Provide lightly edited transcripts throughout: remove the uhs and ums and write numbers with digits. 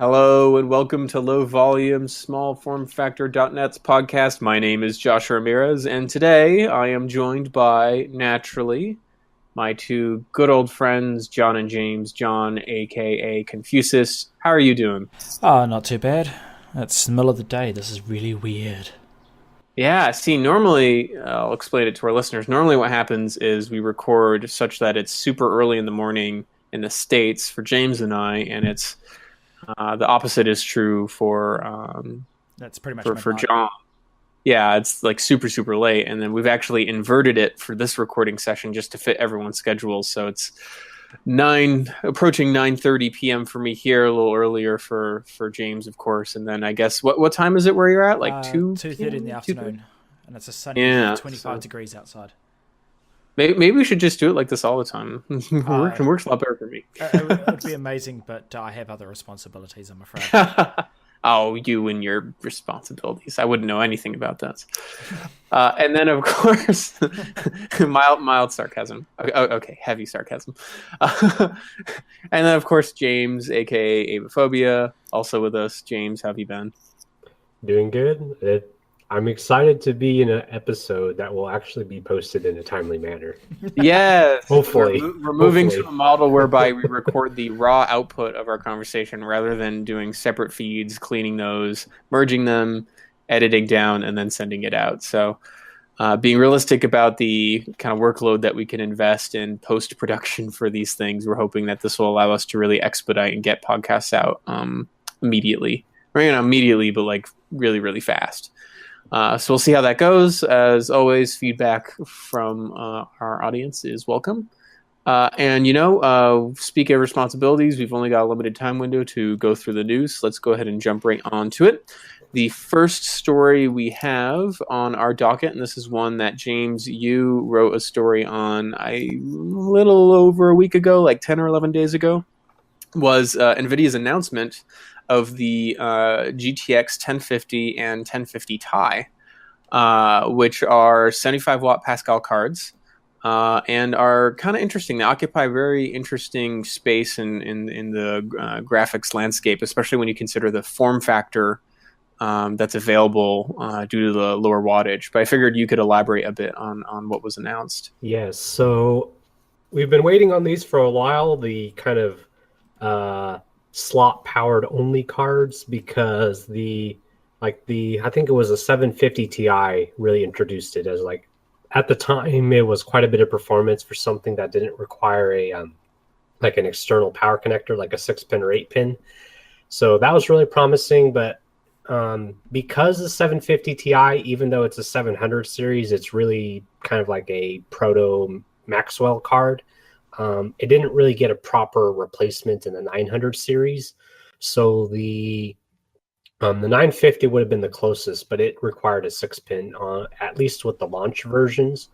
Hello and welcome to Low Volume Small Form Factor.net's podcast. My name is Josh Ramirez, and today I am joined by, naturally, my two good old friends, John and James. John, aka Confusis. How are you doing? Oh, not too bad. It's the middle of the day. This is really weird. Yeah, see, normally, I'll explain it to our listeners. Normally, what happens is we record such that it's super early in the morning in the States for James and I, and it's the opposite is true That's pretty much for midnight. John. Yeah, it's like super, super late. And then we've actually inverted it for this recording session just to fit everyone's schedule. So it's approaching 9:30 p.m. for me here, a little earlier for James, of course. And then I guess what time is it where you're at? Like 2:30 in the 2 p.m.? afternoon, and it's a sunny Yeah. 25 degrees outside. Maybe we should just do it like this all the time. It Uh, works a lot better for me. it would be amazing, but I have other responsibilities, I'm afraid. Oh, you and your responsibilities. I wouldn't know anything about that. And then, of course, mild sarcasm. Okay, heavy sarcasm. And then, of course, James, aka Aibohphobia, also with us. James, how have you been? Doing good. I'm excited to be in an episode that will actually be posted in a timely manner. Yes. Hopefully. We're moving Hopefully. to a model whereby we record the raw output of our conversation rather than doing separate feeds, cleaning those, merging them, editing down, and then sending it out. So being realistic about the kind of workload that we can invest in post-production for these things, we're hoping that this will allow us to really expedite and get podcasts out immediately. Or, not immediately, but like really, really fast. So we'll see how that goes. As always, feedback from our audience is welcome. Speak of responsibilities, we've only got a limited time window to go through the news. Let's go ahead and jump right onto it. The first story we have on our docket, and this is one that James, you wrote a story on a little over a week ago, like 10 or 11 days ago, was NVIDIA's announcement of the GTX 1050 and 1050 Ti, which are 75 watt Pascal cards, and are kind of interesting. They occupy a very interesting space in the graphics landscape, especially when you consider the form factor that's available due to the lower wattage. But I figured you could elaborate a bit on what was announced. Yes, so we've been waiting on these for a while, the kind of slot powered only cards, because I think it was a 750 Ti really introduced it as, like, at the time it was quite a bit of performance for something that didn't require an external power connector, like a 6-pin or 8-pin. So that was really promising, but because the 750 Ti, even though it's a 700 series, it's really kind of like a proto Maxwell card. It didn't really get a proper replacement in the 900 series. So the 950 would have been the closest, but it required a 6-pin, at least with the launch versions.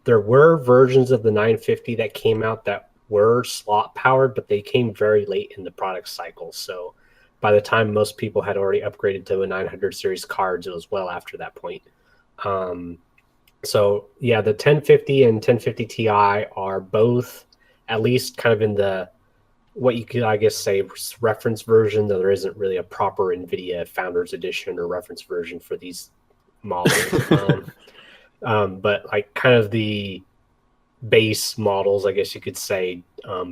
There were versions of the 950 that came out that were slot powered, but they came very late in the product cycle. So by the time most people had already upgraded to a 900 series cards, it was well after that point. So yeah, the 1050 and 1050 Ti are both at least kind of in the, what you could, I guess, say, reference version, though there isn't really a proper NVIDIA Founders Edition or reference version for these models. But like kind of the base models, I guess you could say,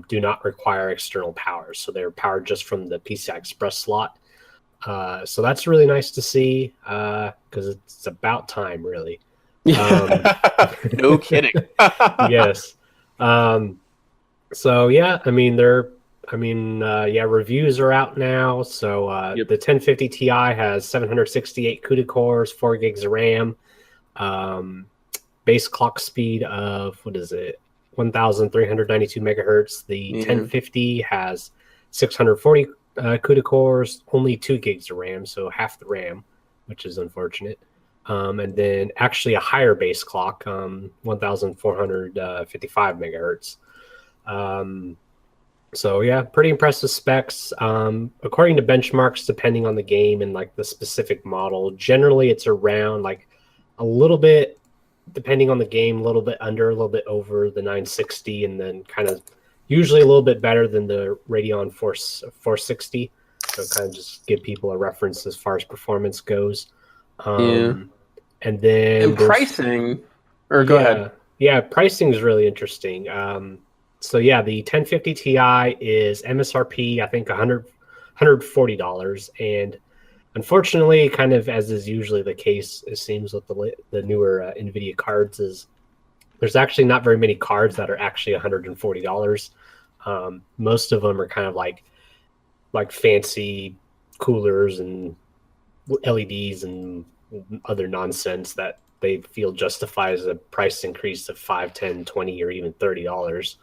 do not require external power. So they're powered just from the PCI Express slot. So that's really nice to see, because it's about time, really. No kidding. Yes. So yeah, I mean, reviews are out now. So Yep. the 1050 Ti has 768 CUDA cores, 4 gigs of RAM, base clock speed of 1,392 megahertz. The 1050 has 640 CUDA cores, only 2 gigs of RAM, so half the RAM, which is unfortunate. And then actually a higher base clock, 1,455 megahertz. So yeah, pretty impressive specs. According to benchmarks, depending on the game and like the specific model, generally it's around like a little bit, depending on the game, a little bit under, a little bit over the 960, and then kind of usually a little bit better than the Radeon 460. So kind of just give people a reference as far as performance goes. Yeah. And then And pricing, or go ahead. Yeah, pricing is really interesting. So yeah, the 1050 Ti is MSRP, I think $140. And unfortunately, kind of as is usually the case, it seems with the newer NVIDIA cards, is there's actually not very many cards that are actually $140. Most of them are kind of like fancy coolers and LEDs and other nonsense that they feel justifies a price increase of $5, $10, $20, or even $30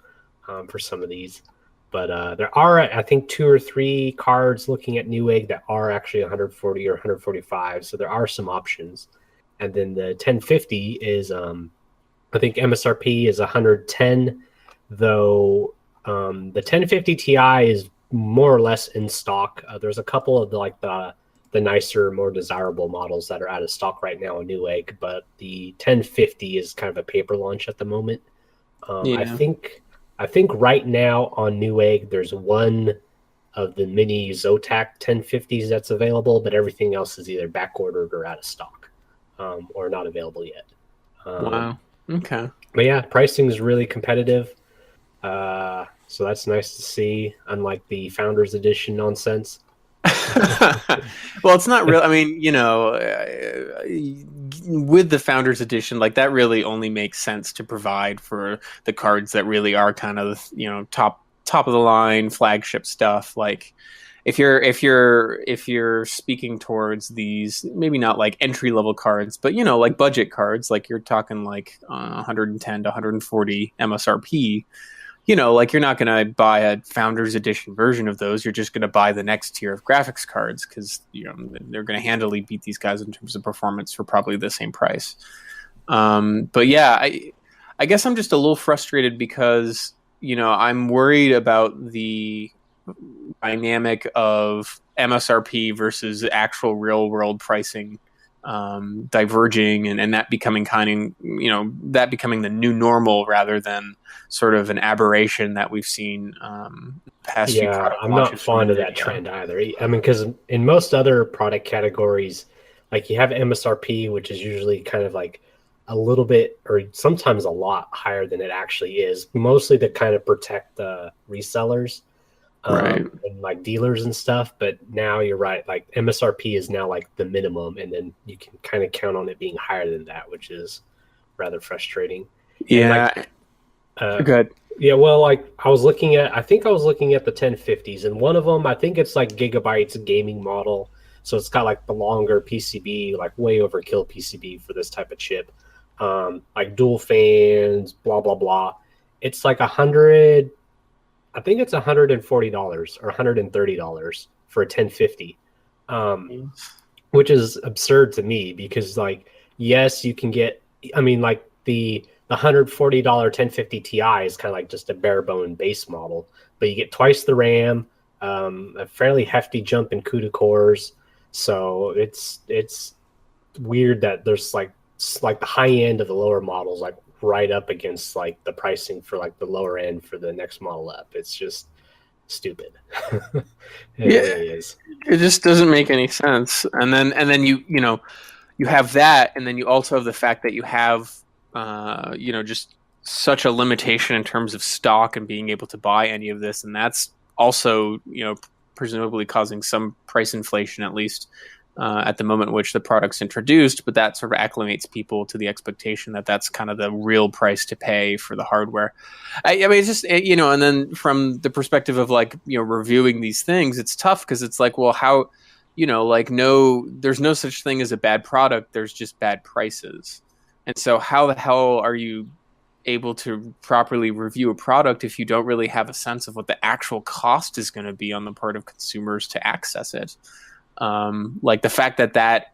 for some of these. But there are, I think, 2 or 3 cards looking at Newegg that are actually 140 or 145. So there are some options. And then the 1050 is, I think MSRP is 110, though the 1050 Ti is more or less in stock. There's a couple of the nicer, more desirable models that are out of stock right now on Newegg, but the 1050 is kind of a paper launch at the moment. I think right now on Newegg there's one of the mini Zotac 1050s that's available, but everything else is either back ordered or out of stock, or not available yet. Wow. Okay. But yeah, pricing is really competitive. So that's nice to see, unlike the Founders Edition nonsense. Well, it's not real. I mean, with the Founders Edition, like that really only makes sense to provide for the cards that really are kind of, top of the line flagship stuff. Like if you're speaking towards these, maybe not like entry level cards, but like budget cards, like you're talking like 110 to 140 MSRP. Like you're not going to buy a Founders Edition version of those. You're just going to buy the next tier of graphics cards because they're going to handily beat these guys in terms of performance for probably the same price. But yeah, I guess I'm just a little frustrated because I'm worried about the dynamic of MSRP versus actual real world pricing diverging and that becoming that becoming the new normal rather than sort of an aberration that we've seen past few product I'm not fond of that trend either. I mean, because in most other product categories, like you have MSRP, which is usually kind of like a little bit or sometimes a lot higher than it actually is, mostly to kind of protect the resellers. Right. And like dealers and stuff, but now you're right, like MSRP is now like the minimum, and then you can kind of count on it being higher than that, which is rather frustrating. Good. Yeah, well, like I think I was looking at the 1050s, and one of them, I think it's like Gigabyte's gaming model, so it's got like the longer PCB, like way overkill PCB for this type of chip, like dual fans, blah blah blah. It's like I think it's $140 or $130 for a 1050, which is absurd to me because, like, yes, you can get. I mean, like the $140 1050 Ti is kind of like just a bare bone base model, but you get twice the RAM, a fairly hefty jump in CUDA cores. So it's weird that there's like the high end of the lower models, like right up against like the pricing for like the lower end for the next model up. It's just stupid. It really is. It just doesn't make any sense. And then you have that, and then you also have the fact that you have just such a limitation in terms of stock and being able to buy any of this, and that's also presumably causing some price inflation, at least at the moment in which the product's introduced, but that sort of acclimates people to the expectation that that's kind of the real price to pay for the hardware. I mean, it's just, and then from the perspective of like, reviewing these things, it's tough because it's like, well, how, there's no such thing as a bad product. There's just bad prices. And so how the hell are you able to properly review a product if you don't really have a sense of what the actual cost is going to be on the part of consumers to access it? Like the fact that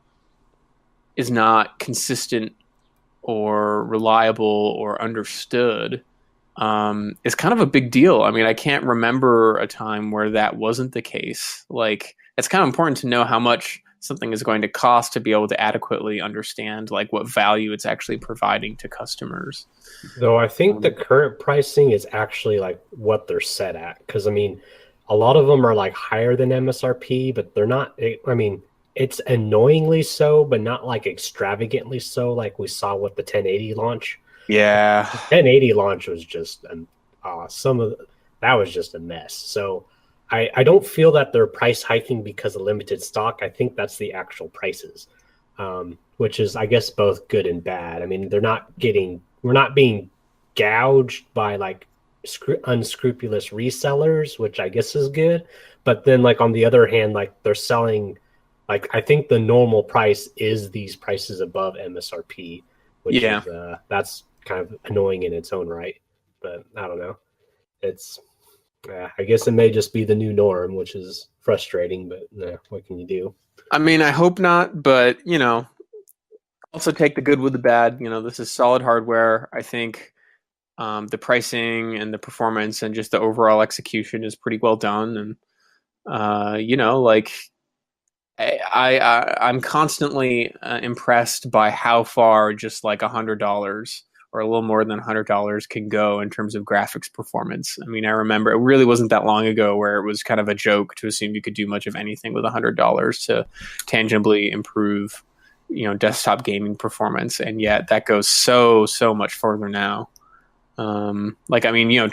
is not consistent or reliable or understood is kind of a big deal. I mean, I can't remember a time where that wasn't the case. Like, it's kind of important to know how much something is going to cost to be able to adequately understand like what value it's actually providing to customers. Though I think the current pricing is actually like what they're set at. Because I mean, a lot of them are like higher than MSRP, but they're not. I mean, it's annoyingly so, but not like extravagantly so, like we saw with the 1080 launch. Yeah. The 1080 launch was just that was just a mess. So I don't feel that they're price hiking because of limited stock. I think that's the actual prices, which is, I guess, both good and bad. I mean, we're not being gouged by like unscrupulous resellers, which I guess is good. But then, like, on the other hand, like, they're selling, like, I think the normal price is these prices above MSRP, which is that's kind of annoying in its own right. But I don't know. It's I guess it may just be the new norm, which is frustrating, but what can you do? I mean, I hope not, but, also take the good with the bad. This is solid hardware. I think the pricing and the performance and just the overall execution is pretty well done. And, like, I'm constantly impressed by how far just like $100 or a little more than $100 can go in terms of graphics performance. I mean, I remember it really wasn't that long ago where it was kind of a joke to assume you could do much of anything with $100 to tangibly improve, desktop gaming performance. And yet that goes so much further now. Like, I mean, you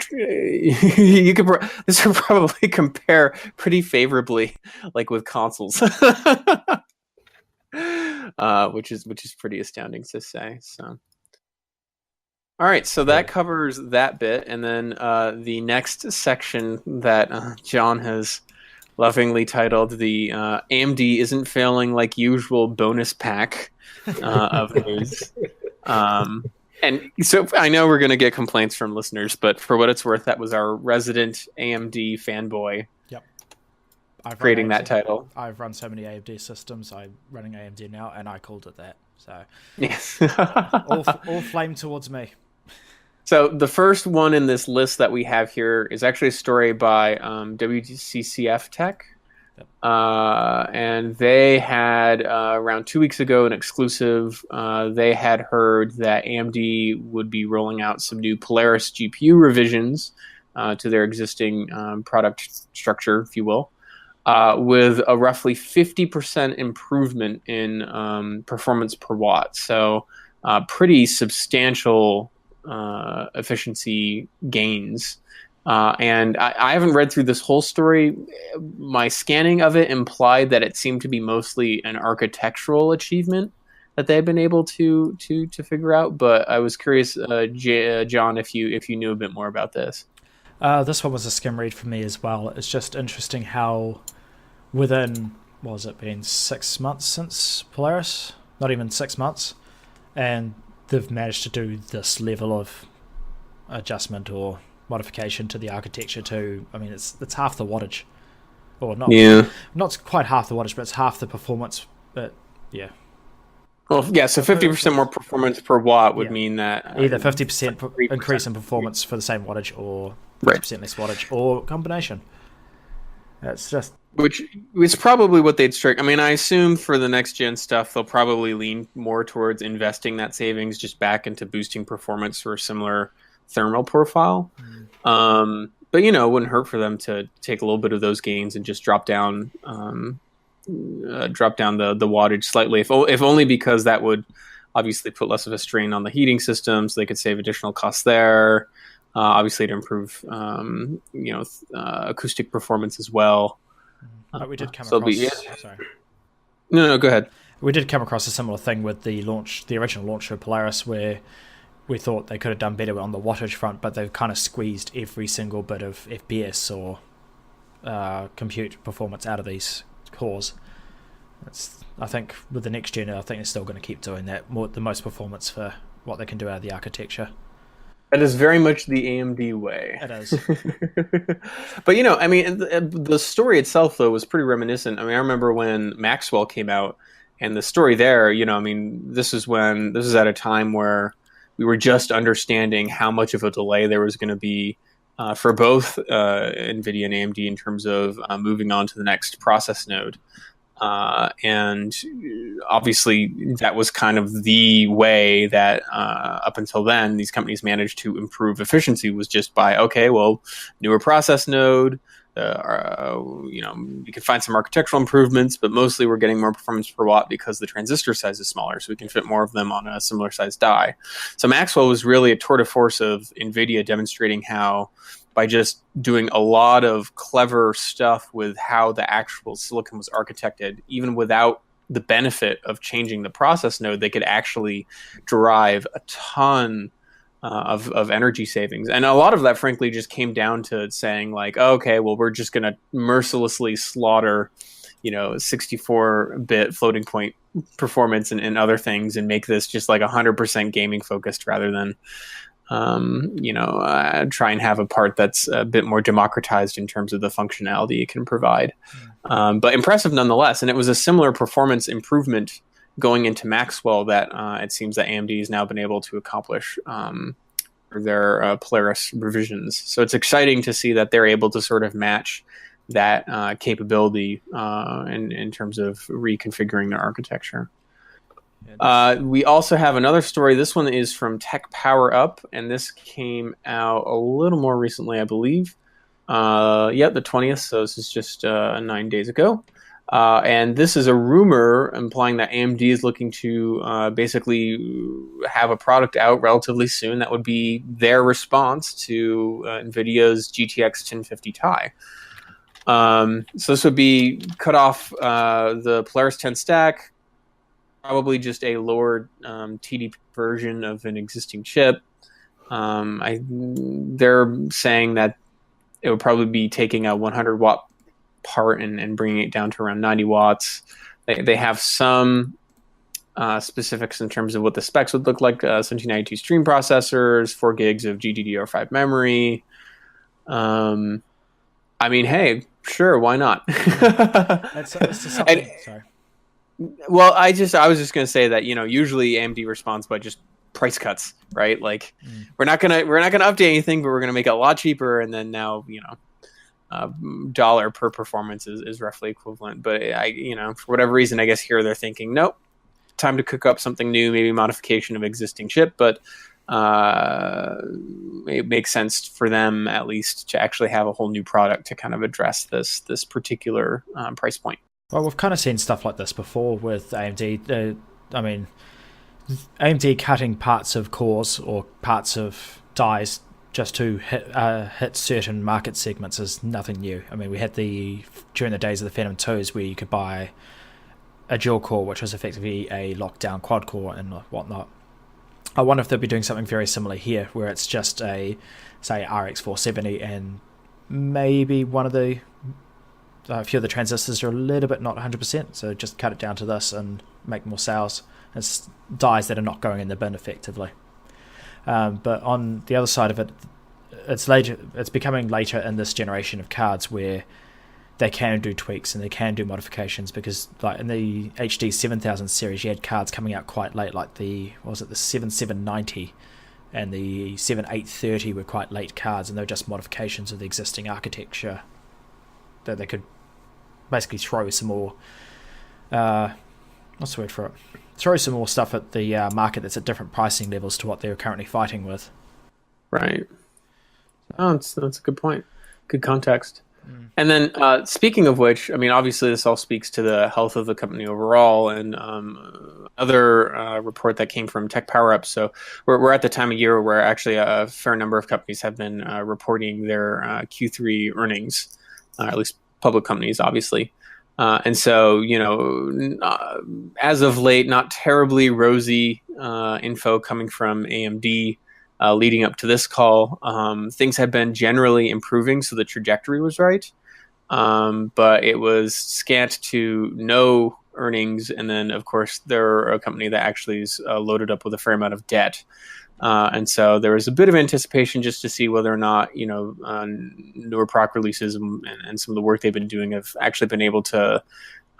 could this would probably compare pretty favorably, like, with consoles, which is pretty astounding to say. So, all right, so that covers that bit, and then the next section that John has lovingly titled the AMD isn't failing like usual bonus pack of news. And so I know we're going to get complaints from listeners, but for what it's worth, that was our resident AMD fanboy. Yep. Creating that title. I've run so many AMD systems. I'm running AMD now, and I called it that. So yes, all flame towards me. So the first one in this list that we have here is actually a story by WCCF Tech. Yep. And they had around 2 weeks ago an exclusive. They had heard that AMD would be rolling out some new Polaris GPU revisions to their existing product structure, if you will, with a roughly 50% improvement in performance per watt. So pretty substantial efficiency gains. And I haven't read through this whole story. My scanning of it implied that it seemed to be mostly an architectural achievement that they've been able to figure out. But I was curious, John, if you knew a bit more about this. This one was a skim read for me as well. It's just interesting how within, what has it been, 6 months since Polaris? Not even 6 months. And they've managed to do this level of adjustment or modification to the architecture to, I mean, it's half the wattage, or not? Yeah, not quite half the wattage, but it's half the performance. But yeah, well, yeah. So 50% more performance per watt would mean that either 50% increase in performance for the same wattage, or 50% less wattage, or combination. It's just which is probably what they'd strike. I mean, I assume for the next gen stuff, they'll probably lean more towards investing that savings just back into boosting performance for a similar thermal profile. But it wouldn't hurt for them to take a little bit of those gains and just drop down the wattage slightly, if only because that would obviously put less of a strain on the heating system, so they could save additional costs there. Obviously to improve acoustic performance as well. But we did come across sorry. No, go ahead. We did come across a similar thing with the original launch of Polaris, where we thought they could have done better on the wattage front, but they've kind of squeezed every single bit of FPS or compute performance out of these cores. I think with the next gen, I think they're still going to keep doing that, the most performance for what they can do out of the architecture. That is very much the AMD way. It is. But, I mean, the story itself, though, was pretty reminiscent. I mean, I remember when Maxwell came out, and the story there, I mean, this is at a time where we were just understanding how much of a delay there was going to be for both NVIDIA and AMD in terms of moving on to the next process node. And obviously that was kind of the way that up until then these companies managed to improve efficiency, was just by, newer process node, we can find some architectural improvements, but mostly we're getting more performance per watt because the transistor size is smaller, so we can fit more of them on a similar size die. So Maxwell was really a tour de force of NVIDIA demonstrating how, by just doing a lot of clever stuff with how the actual silicon was architected, even without the benefit of changing the process node, they could actually derive a ton of energy savings. And a lot of that, frankly, just came down to saying, like, oh, okay, well, we're just going to mercilessly slaughter, 64-bit floating point performance and other things and make this just like 100% gaming focused rather than, try and have a part that's a bit more democratized in terms of the functionality it can provide. But impressive nonetheless. And it was a similar performance improvement going into Maxwell that it seems that AMD has now been able to accomplish for their Polaris revisions. So it's exciting to see that they're able to sort of match that capability in terms of reconfiguring their architecture. We also have another story. This one is from Tech Power Up, and this came out a little more recently, I believe. The 20th, so this is just 9 days ago. And this is a rumor implying that AMD is looking to basically have a product out relatively soon that would be their response to NVIDIA's GTX 1050 Ti. So this would be cut off the Polaris 10 stack, probably just a lower TDP version of an existing chip. They're saying that it would probably be taking a 100 watt part and bringing it down to around 90 watts. They have some specifics in terms of what the specs would look like. 1792 stream processors, 4 gigs of GDDR5 memory. Hey, sure, why not? Sorry. Well, I was just going to say that, usually AMD responds by just price cuts, right? Like we're not gonna update anything, but we're gonna make it a lot cheaper, and then now dollar per performance is roughly equivalent. But for whatever reason, I guess here they're thinking, nope, time to cook up something new, maybe modification of existing chip, but it makes sense for them at least to actually have a whole new product to kind of address this particular price point. Well, we've kind of seen stuff like this before with AMD. AMD cutting parts of cores or parts of dies just to hit certain market segments is nothing new. I mean, we had during the days of the Phantom 2s where you could buy a dual core, which was effectively a lockdown quad core and whatnot. I wonder if they'll be doing something very similar here, where it's just a, say, RX 470 and maybe a few of the transistors are a little bit not 100%, so just cut it down to this and make more sales. It's dies that are not going in the bin effectively. But on the other side of it, it's becoming later in this generation of cards where they can do tweaks and they can do modifications, because like in the HD 7000 series you had cards coming out quite late, like the 7790 and the 7830 were quite late cards, and they were just modifications of the existing architecture that they could basically throw some more what's the word for it? Throw some more stuff at the market that's at different pricing levels to what they're currently fighting with. Right. Oh, that's a good point. Good context. And then speaking of which, I mean, obviously this all speaks to the health of the company overall, and other report that came from Tech Power Up. So we're at the time of year where actually a fair number of companies have been reporting their Q3 earnings, at least public companies, obviously. And so, as of late, not terribly rosy info coming from AMD leading up to this call. Things have been generally improving, so the trajectory was right. But it was scant to no earnings. And then, of course, they're a company that actually is loaded up with a fair amount of debt. And so there was a bit of anticipation just to see whether or not, newer product releases and some of the work they've been doing have actually been able to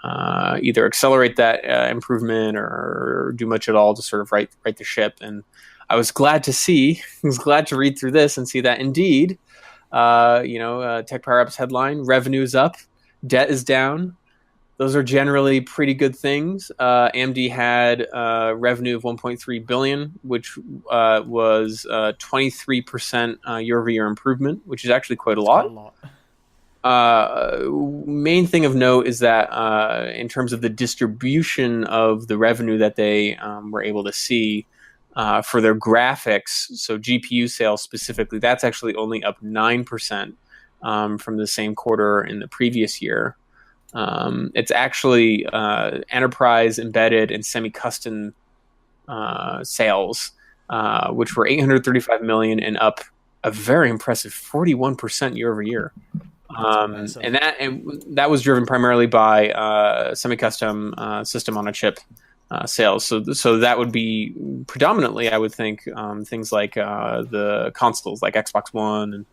either accelerate that improvement or do much at all to sort of right the ship. And I was glad to read through this and see that indeed, Tech Power Up's headline, revenue is up, debt is down. Those are generally pretty good things. AMD had revenue of $1.3 billion, which was 23% year-over-year improvement, which is actually quite a lot. main thing of note is that in terms of the distribution of the revenue that they were able to see for their graphics, so GPU sales specifically, that's actually only up 9% from the same quarter in the previous year. It's actually enterprise, embedded, and semi-custom sales, which were 835 million and up a very impressive 41% year over year. And that was driven primarily by semi-custom system on a chip sales. So that would be predominantly, I would think, things like the consoles like Xbox One and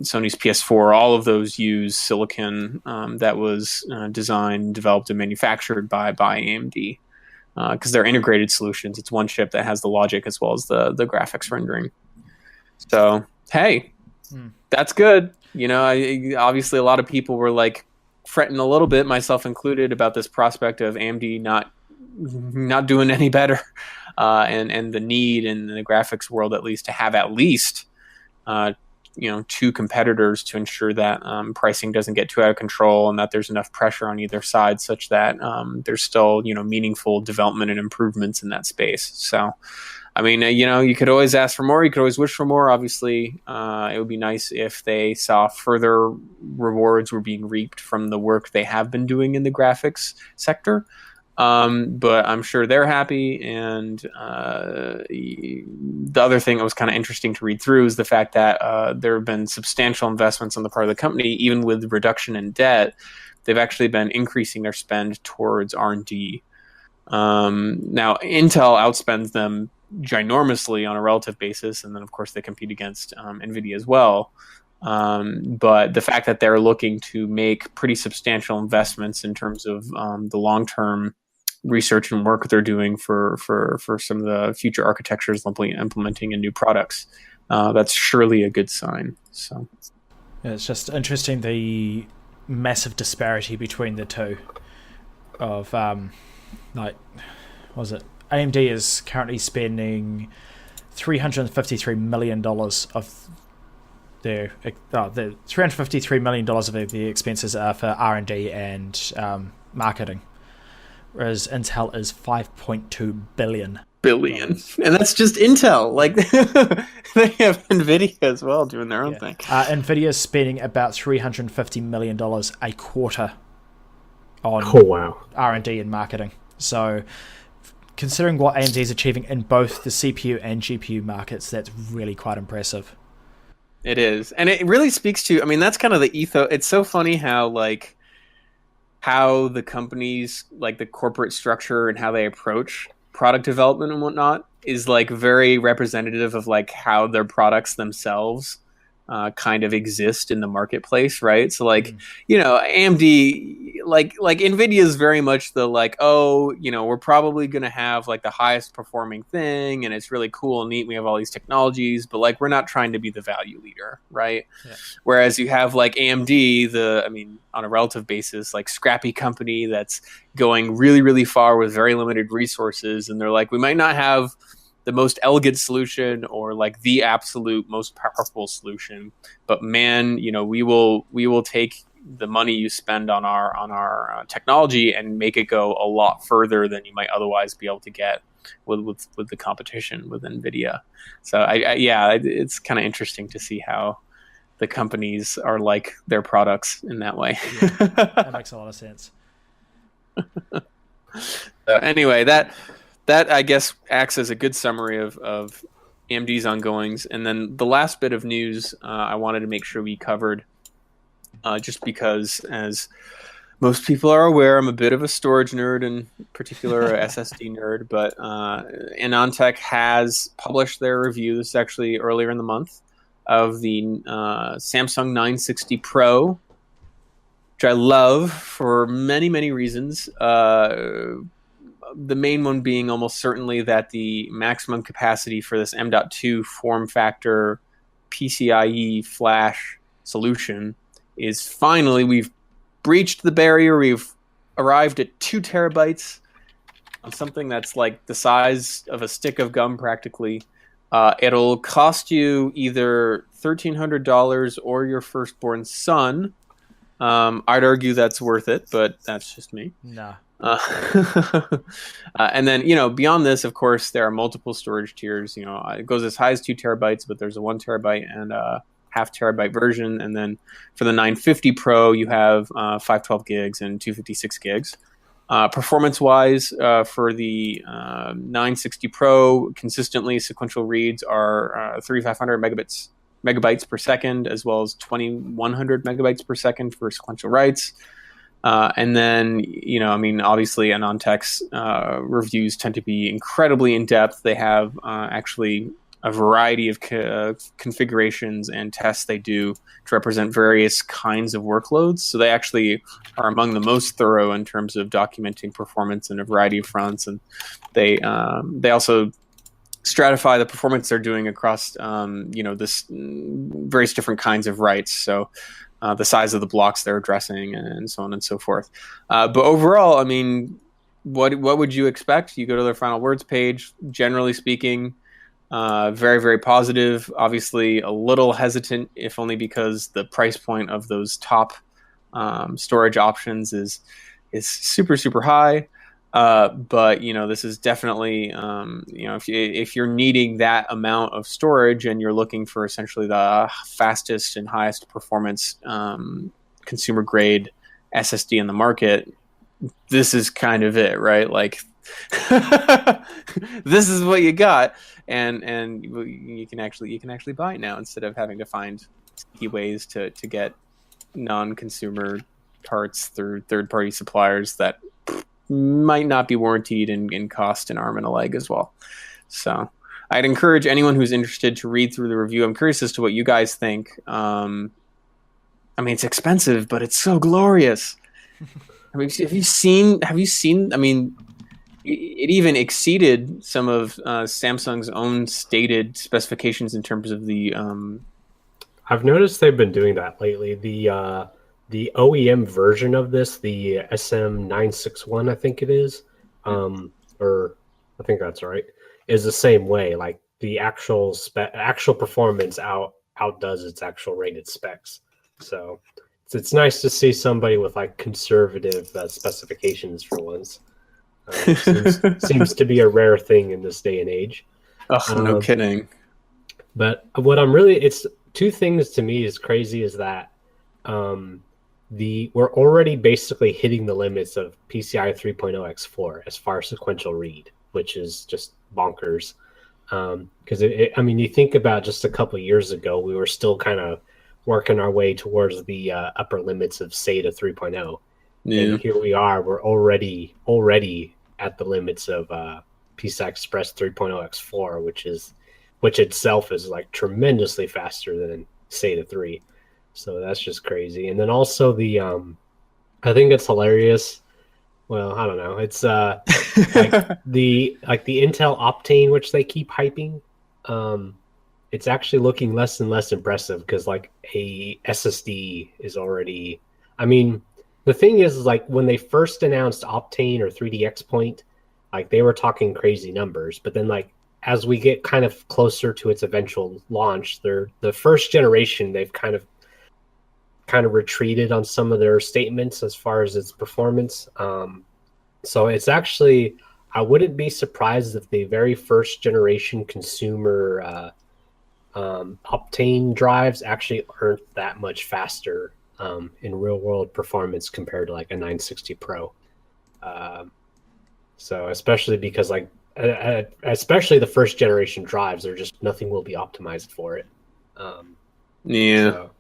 Sony's PS4. All of those use silicon that was designed, developed, and manufactured by AMD because they're integrated solutions. It's one chip that has the logic as well as the graphics rendering. So hey, that's good. Obviously a lot of people were like fretting a little bit, myself included, about this prospect of AMD not doing any better, and the need in the graphics world at least to have at least two competitors to ensure that pricing doesn't get too out of control and that there's enough pressure on either side such that there's still meaningful development and improvements in that space. So I mean, you could always ask for more. You could always wish for more. Obviously, it would be nice if they saw further rewards were being reaped from the work they have been doing in the graphics sector. But I'm sure they're happy. And the other thing that was kind of interesting to read through is the fact that there have been substantial investments on the part of the company, even with reduction in debt. They've actually been increasing their spend towards R&D. Now, Intel outspends them ginormously on a relative basis, and then of course they compete against NVIDIA as well. But the fact that they're looking to make pretty substantial investments in terms of the long-term research and work they're doing for some of the future architectures implementing in new products, that's surely a good sign. So yeah, it's just interesting the massive disparity between the two of what was it? AMD is currently spending $353 million of their the $353 million of the expenses are for R&D and marketing, whereas Intel is $5.2 billion. And that's just Intel. Like they have NVIDIA as well doing their own thing. NVIDIA is spending about $350 million a quarter on R&D and marketing. So considering what AMD is achieving in both the CPU and GPU markets, that's really quite impressive. It is. And it really speaks to, I mean, that's kind of the ethos. It's so funny how the companies, like the corporate structure and how they approach product development and whatnot is like very representative of like how their products themselves kind of exist in the marketplace, right? So like, AMD, like NVIDIA is very much the like, we're probably going to have like the highest performing thing and it's really cool and neat. We have all these technologies, but like, we're not trying to be the value leader, right? Yeah. Whereas you have like AMD, on a relative basis, like scrappy company that's going really, really far with very limited resources. And they're like, we might not have the most elegant solution or like the absolute most powerful solution, but man, we will take the money you spend on our technology and make it go a lot further than you might otherwise be able to get with the competition with NVIDIA. So it's kind of interesting to see how the companies are like their products in that way. Yeah, that makes a lot of sense. So anyway, that I guess acts as a good summary of AMD's ongoings. And then the last bit of news I wanted to make sure we covered, just because, as most people are aware, I'm a bit of a storage nerd, in particular a SSD nerd. But AnandTech has published their review, this is actually earlier in the month, of the Samsung 960 Pro, which I love for many, many reasons. The main one being almost certainly that the maximum capacity for this M.2 form factor PCIe flash solution is finally, we've breached the barrier. We've arrived at 2 terabytes on something that's like the size of a stick of gum practically. It'll cost you either $1,300 or your firstborn son. I'd argue that's worth it, but that's just me. Nah. And then, beyond this, of course, there are multiple storage tiers. It goes as high as 2 terabytes, but there's a 1 terabyte and a half terabyte version. And then for the 950 Pro, you have 512 gigs and 256 gigs. Performance-wise, for the 960 Pro, consistently sequential reads are 3,500 megabytes per second, as well as 2,100 megabytes per second for sequential writes. And then, obviously, Anontek's reviews tend to be incredibly in-depth. They have actually a variety of configurations and tests they do to represent various kinds of workloads. So they actually are among the most thorough in terms of documenting performance in a variety of fronts. And they also stratify the performance they're doing across, this various different kinds of writes. So the size of the blocks they're addressing and so on and so forth. But overall, what would you expect? You go to their final words page, generally speaking, very, very positive. Obviously, a little hesitant, if only because the price point of those top storage options is super, super high. But this is definitely if you're needing that amount of storage and you're looking for essentially the fastest and highest performance consumer grade SSD in the market, this is kind of it, right? Like this is what you got, and you can actually buy it now instead of having to find key ways to get non-consumer parts through third-party suppliers that might not be warranted and cost an arm and a leg as well. So I'd encourage anyone who's interested to read through the review. I'm curious as to what you guys think. It's expensive, but it's so glorious. Have you seen? It even exceeded some of Samsung's own stated specifications in terms of the. I've noticed they've been doing that lately. The OEM version of this, the SM961, I think it is, or I think that's right, is the same way. Like the actual performance outdoes its actual rated specs. So it's nice to see somebody with like conservative specifications for once. Seems to be a rare thing in this day and age. Oh, no kidding. But it's two things to me is crazy is that we're already basically hitting the limits of PCI 3.0 X4 as far as sequential read, which is just bonkers. Because you think about just a couple of years ago, we were still kind of working our way towards the upper limits of SATA 3.0. Yeah. And here we are, we're already at the limits of PCI Express 3.0 X4, which itself is like tremendously faster than SATA 3. So that's just crazy. And then also I think it's hilarious. Well, I don't know. It's like the Intel Optane, which they keep hyping. It's actually looking less and less impressive because like a SSD is already. The thing is like when they first announced Optane or 3DX Point, like they were talking crazy numbers, but then like as we get kind of closer to its eventual launch, the first generation they've kind of retreated on some of their statements as far as its performance. So it's actually, I wouldn't be surprised if the very first generation consumer Optane drives actually aren't that much faster in real world performance compared to like a 960 Pro. So especially because like, especially the first generation drives, nothing will be optimized for it. Yeah. So,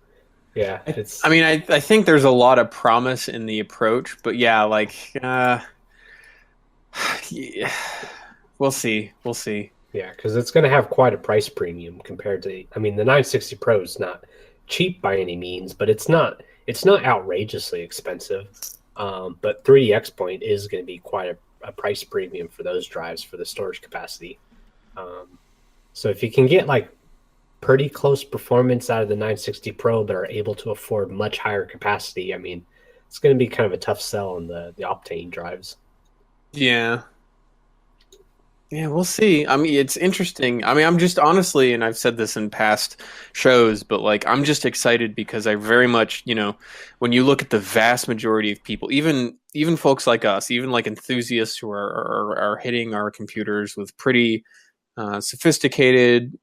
yeah, it's. I think there's a lot of promise in the approach, but yeah, like, yeah, we'll see. Yeah, because it's going to have quite a price premium compared to. The 960 Pro is not cheap by any means, but it's not outrageously expensive. But 3DX Point is going to be quite a price premium for those drives for the storage capacity. So if you can get like pretty close performance out of the 960 Pro but are able to afford much higher capacity, it's going to be kind of a tough sell on the Optane drives. Yeah. Yeah, we'll see. I mean, it's interesting. I mean, I'm just honestly, and I've said this in past shows, but like, I'm just excited because I very much, when you look at the vast majority of people, even folks like us, even like enthusiasts who are hitting our computers with pretty sophisticated,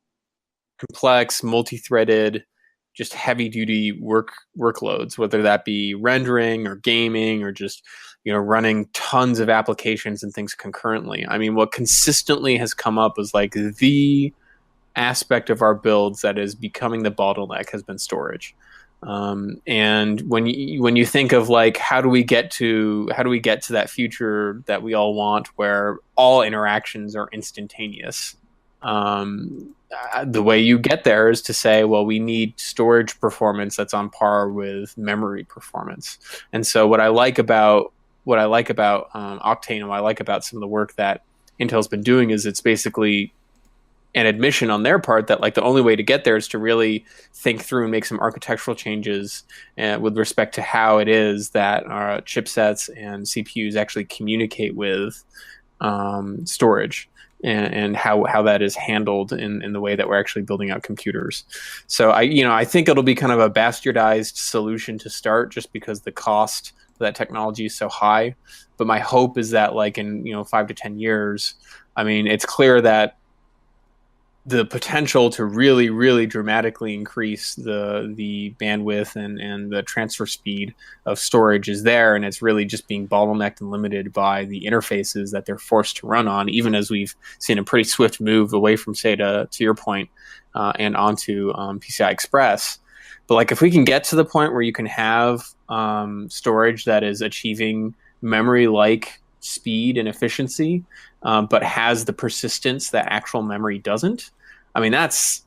complex, multi-threaded, just heavy-duty workloads, whether that be rendering or gaming or just running tons of applications and things concurrently. I mean, what consistently has come up is like the aspect of our builds that is becoming the bottleneck has been storage. And when you think of like how do we get to that future that we all want, where all interactions are instantaneous, the way you get there is to say, well, we need storage performance that's on par with memory performance. And so what I like about Octane, and what I like about some of the work that Intel's been doing, is it's basically an admission on their part that like the only way to get there is to really think through and make some architectural changes with respect to how it is that chipsets and CPUs actually communicate with storage. And how that is handled in the way that we're actually building out computers. So I think it'll be kind of a bastardized solution to start, just because the cost of that technology is so high. But my hope is that like in 5 to 10 years, I mean, it's clear that the potential to really, really dramatically increase the bandwidth and the transfer speed of storage is there, and it's really just being bottlenecked and limited by the interfaces that they're forced to run on, even as we've seen a pretty swift move away from SATA, to your point, and onto PCI Express. But like, if we can get to the point where you can have storage that is achieving memory-like speed and efficiency, but has the persistence that actual memory doesn't, I mean, that's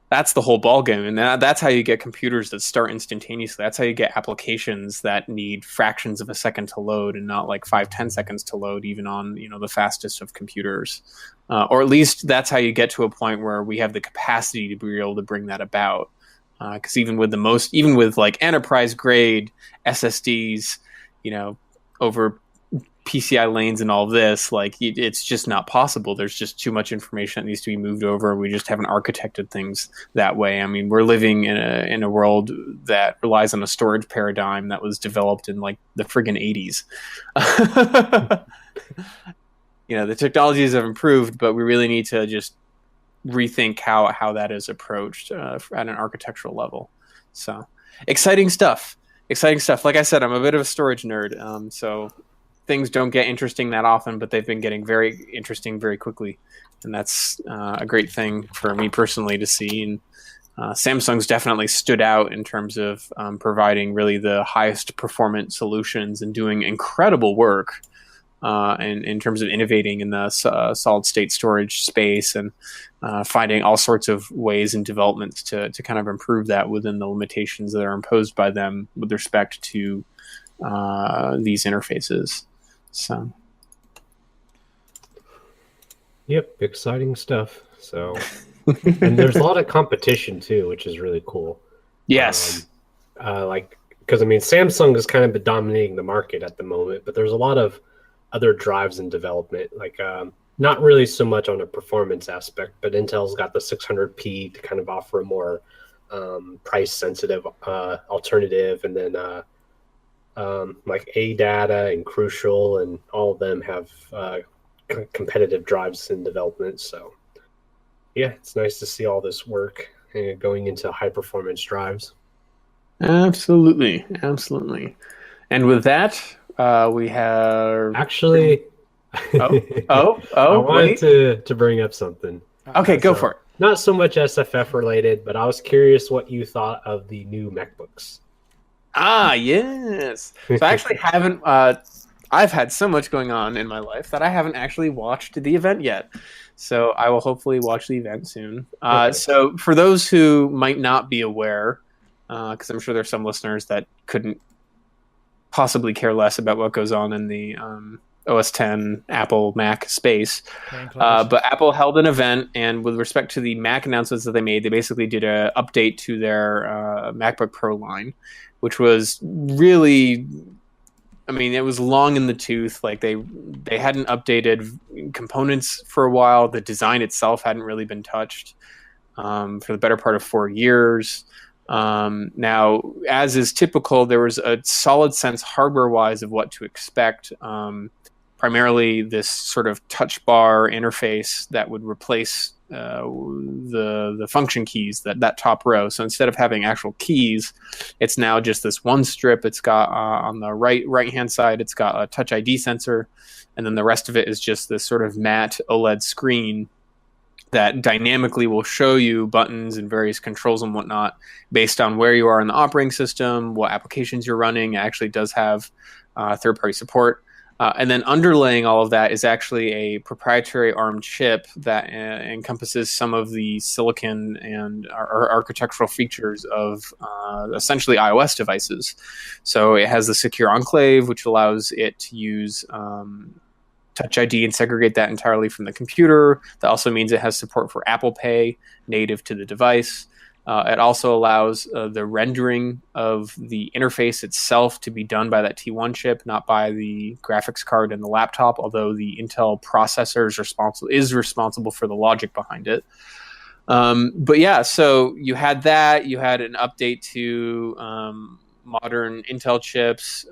the whole ballgame, and that's how you get computers that start instantaneously. That's how you get applications that need fractions of a second to load, and not like 5-10 seconds to load, even on the fastest of computers. Or at least that's how you get to a point where we have the capacity to be able to bring that about. Because even with like enterprise grade SSDs, over PCI lanes and all of this, like it's just not possible. There's just too much information that needs to be moved over. We just haven't architected things that way. I mean, we're living in a world that relies on a storage paradigm that was developed in like the friggin' 80s. The technologies have improved, but we really need to just rethink how that is approached at an architectural level. So exciting stuff. Like I said, I'm a bit of a storage nerd, so things don't get interesting that often, but they've been getting very interesting very quickly, and that's a great thing for me personally to see. And Samsung's definitely stood out in terms of providing really the highest performance solutions and doing incredible work in terms of innovating in the solid state storage space, and finding all sorts of ways and developments to kind of improve that within the limitations that are imposed by them with respect to these interfaces. So, yep, exciting stuff. So, and there's a lot of competition too, which is really cool. Yes, because I mean, Samsung has kind of been dominating the market at the moment, but there's a lot of other drives in development. Like, not really so much on a performance aspect, but Intel's got the 600p to kind of offer a more price-sensitive alternative, and then like ADATA and Crucial, and all of them have competitive drives in development. So yeah, it's nice to see all this work going into high performance drives. Absolutely. And with that, we have actually I wanted to bring up something. Okay, go for it. Not so much SFF related, but I was curious what you thought of the new MacBooks. Ah, yes. So I actually haven't. I've had so much going on in my life that I haven't actually watched the event yet. So I will hopefully watch the event soon. Okay. So for those who might not be aware, because I'm sure there's some listeners that couldn't possibly care less about what goes on in the OS X Apple Mac space. But Apple held an event, and with respect to the Mac announcements that they made, they basically did an update to their MacBook Pro line, which was really, I mean, it was long in the tooth. Like they hadn't updated components for a while. The design itself hadn't really been touched for the better part of 4 years. Now, as is typical, there was a solid sense hardware-wise of what to expect. Primarily this sort of touch bar interface that would replace the function keys, that top row. So instead of having actual keys, it's now just this one strip. It's got on the right-hand side, it's got a Touch ID sensor, and then the rest of it is just this sort of matte OLED screen that dynamically will show you buttons and various controls and whatnot based on where you are in the operating system, what applications you're running. It actually does have third-party support. And then underlaying all of that is actually a proprietary ARM chip that encompasses some of the silicon and architectural features of essentially iOS devices. So it has the secure enclave, which allows it to use Touch ID and segregate that entirely from the computer. That also means it has support for Apple Pay native to the device. It also allows the rendering of the interface itself to be done by that T1 chip, not by the graphics card in the laptop, although the Intel processor is responsible for the logic behind it. But yeah, so you had that. You had an update to modern Intel chips,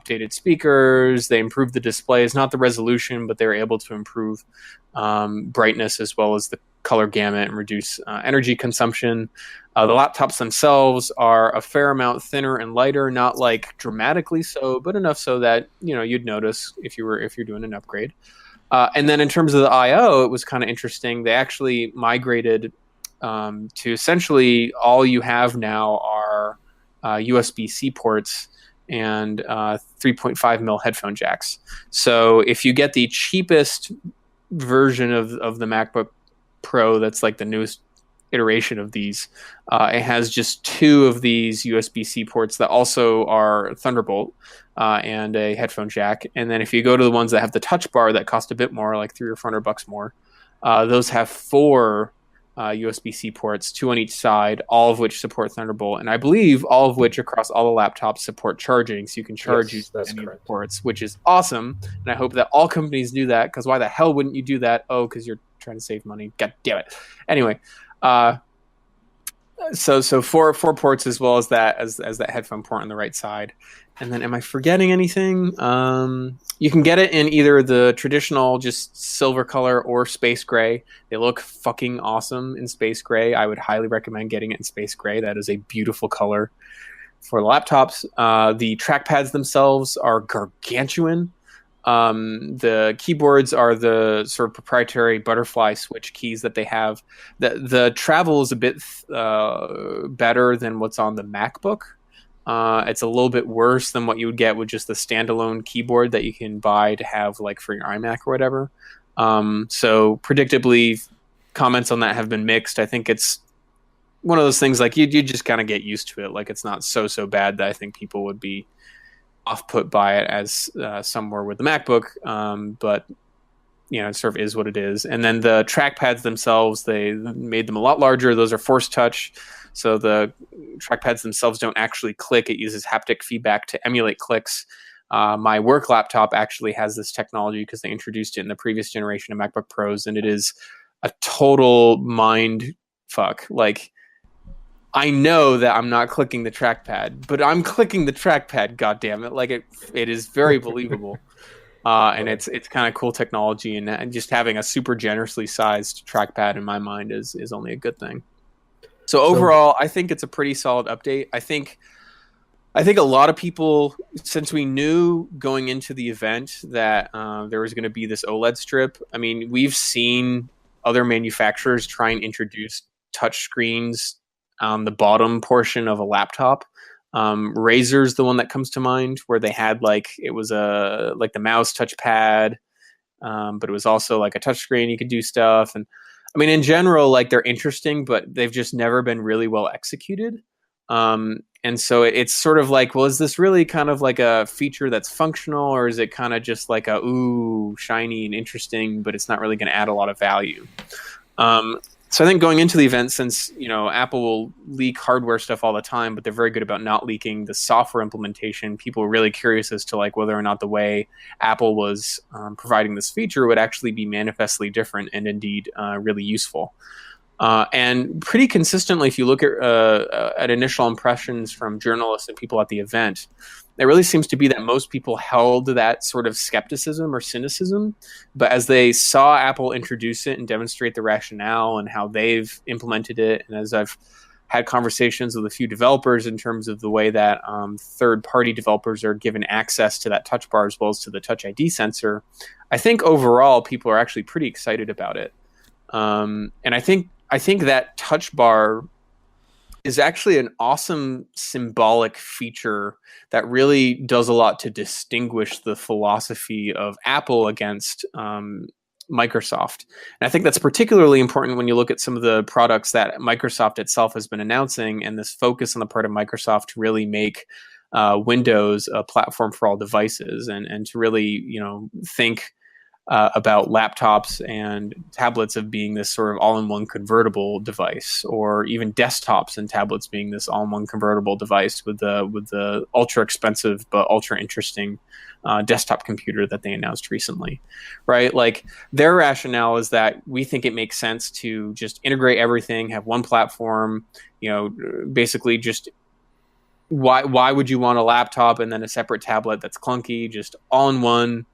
updated speakers. They improved the displays, not the resolution, but they were able to improve brightness as well as the color gamut and reduce energy consumption. The laptops themselves are a fair amount thinner and lighter, not like dramatically so, but enough so that you'd notice if you're doing an upgrade. And then in terms of the I/O, it was kind of interesting. They actually migrated to essentially all you have now are USB-C ports and 3.5mm headphone jacks. So if you get the cheapest version of the MacBook Pro, that's like the newest iteration of these, it has just 2 of these USB-C ports that also are Thunderbolt and a headphone jack. And then if you go to the ones that have the touch bar that cost a bit more, like $300 or $400 more, those have 4 USB-C ports, 2 on each side, all of which support Thunderbolt, and I believe all of which across all the laptops support charging, so you can charge using any of the ports, which is awesome. And I hope that all companies do that, because why the hell wouldn't you do that? Oh, because you're trying to save money. God damn it. Anyway, so 4 ports as well as that headphone port on the right side. And then, am I forgetting anything? You can get it in either the traditional just silver color or space gray. They look fucking awesome in space gray. I would highly recommend getting it in space gray. That is a beautiful color for the laptops. The trackpads themselves are gargantuan. The keyboards are the sort of proprietary butterfly switch keys that they have. The travel is a bit better than what's on the MacBook. It's a little bit worse than what you would get with just the standalone keyboard that you can buy to have like for your iMac or whatever. So predictably, comments on that have been mixed. I think it's one of those things like you just kind of get used to it. Like it's not so bad that I think people would be off-put by it as some were with the MacBook. But it sort of is what it is. And then the trackpads themselves, they made them a lot larger. Those are Force Touch. So the trackpads themselves don't actually click. It uses haptic feedback to emulate clicks. My work laptop actually has this technology because they introduced it in the previous generation of MacBook Pros, and it is a total mind fuck. Like, I know that I'm not clicking the trackpad, but I'm clicking the trackpad, goddammit. Like, it is very believable. And it's kind of cool technology, and just having a super generously sized trackpad in my mind is only a good thing. So overall, I think it's a pretty solid update. I think a lot of people, since we knew going into the event that there was going to be this OLED strip, I mean, we've seen other manufacturers try and introduce touch screens on the bottom portion of a laptop. Razer's the one that comes to mind, where they had it was like the mouse touchpad, but it was also like a touchscreen. You could do stuff, and I mean, in general, they're interesting, but they've just never been really well executed. And so it's sort of like, well, is this really kind of like a feature that's functional, or is it kind of just like a shiny and interesting, but it's not really going to add a lot of value? So I think going into the event, since Apple will leak hardware stuff all the time, but they're very good about not leaking the software implementation. People were really curious as to like whether or not the way Apple was providing this feature would actually be manifestly different and indeed really useful. And pretty consistently, if you look at initial impressions from journalists and people at the event, it really seems to be that most people held that sort of skepticism or cynicism. But as they saw Apple introduce it and demonstrate the rationale and how they've implemented it, and as I've had conversations with a few developers in terms of the way that third-party developers are given access to that touch bar as well as to the Touch ID sensor, I think overall people are actually pretty excited about it. And I think that touch bar is actually an awesome symbolic feature that really does a lot to distinguish the philosophy of Apple against Microsoft. And I think that's particularly important when you look at some of the products that Microsoft itself has been announcing, and this focus on the part of Microsoft to really make Windows a platform for all devices, and to really think about laptops and tablets of being this sort of all-in-one convertible device, or even desktops and tablets being this all-in-one convertible device with the ultra expensive but ultra interesting desktop computer that they announced recently, right? Like their rationale is that we think it makes sense to just integrate everything, have one platform, basically just why would you want a laptop and then a separate tablet that's clunky, just all in one.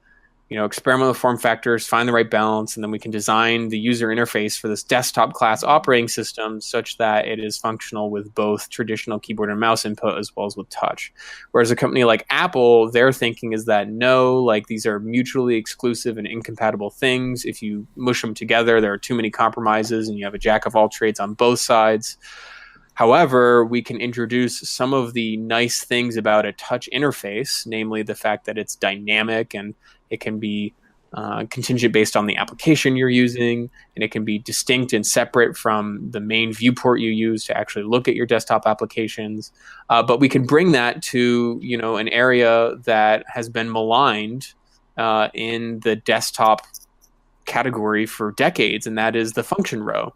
Experiment with form factors, find the right balance, and then we can design the user interface for this desktop class operating system such that it is functional with both traditional keyboard and mouse input as well as with touch. Whereas a company like Apple, their thinking is that no, like these are mutually exclusive and incompatible things. If you mush them together, there are too many compromises and you have a jack of all trades on both sides. However, we can introduce some of the nice things about a touch interface, namely the fact that it's dynamic and it can be contingent based on the application you're using, and it can be distinct and separate from the main viewport you use to actually look at your desktop applications. But we can bring that to an area that has been maligned in the desktop category for decades, and that is the function row,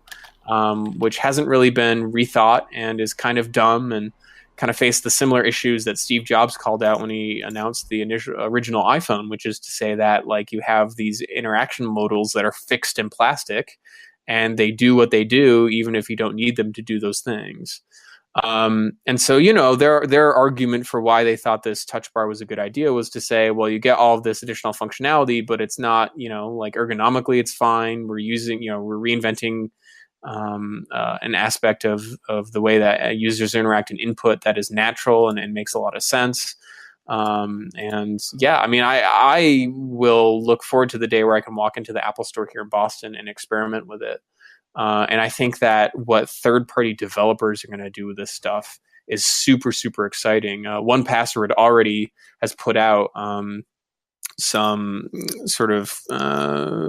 which hasn't really been rethought and is kind of dumb and kind of faced the similar issues that Steve Jobs called out when he announced the original iPhone, which is to say that like you have these interaction modals that are fixed in plastic and they do what they do even if you don't need them to do those things. And so, their argument for why they thought this touch bar was a good idea was to say, well, you get all of this additional functionality, but it's not, like ergonomically it's fine. We're reinventing an aspect of the way that users interact and input that is natural and makes a lot of sense. And yeah, I mean, I will look forward to the day where I can walk into the Apple Store here in Boston and experiment with it. And I think that what third-party developers are going to do with this stuff is super, super exciting. 1Password already has put out some sort of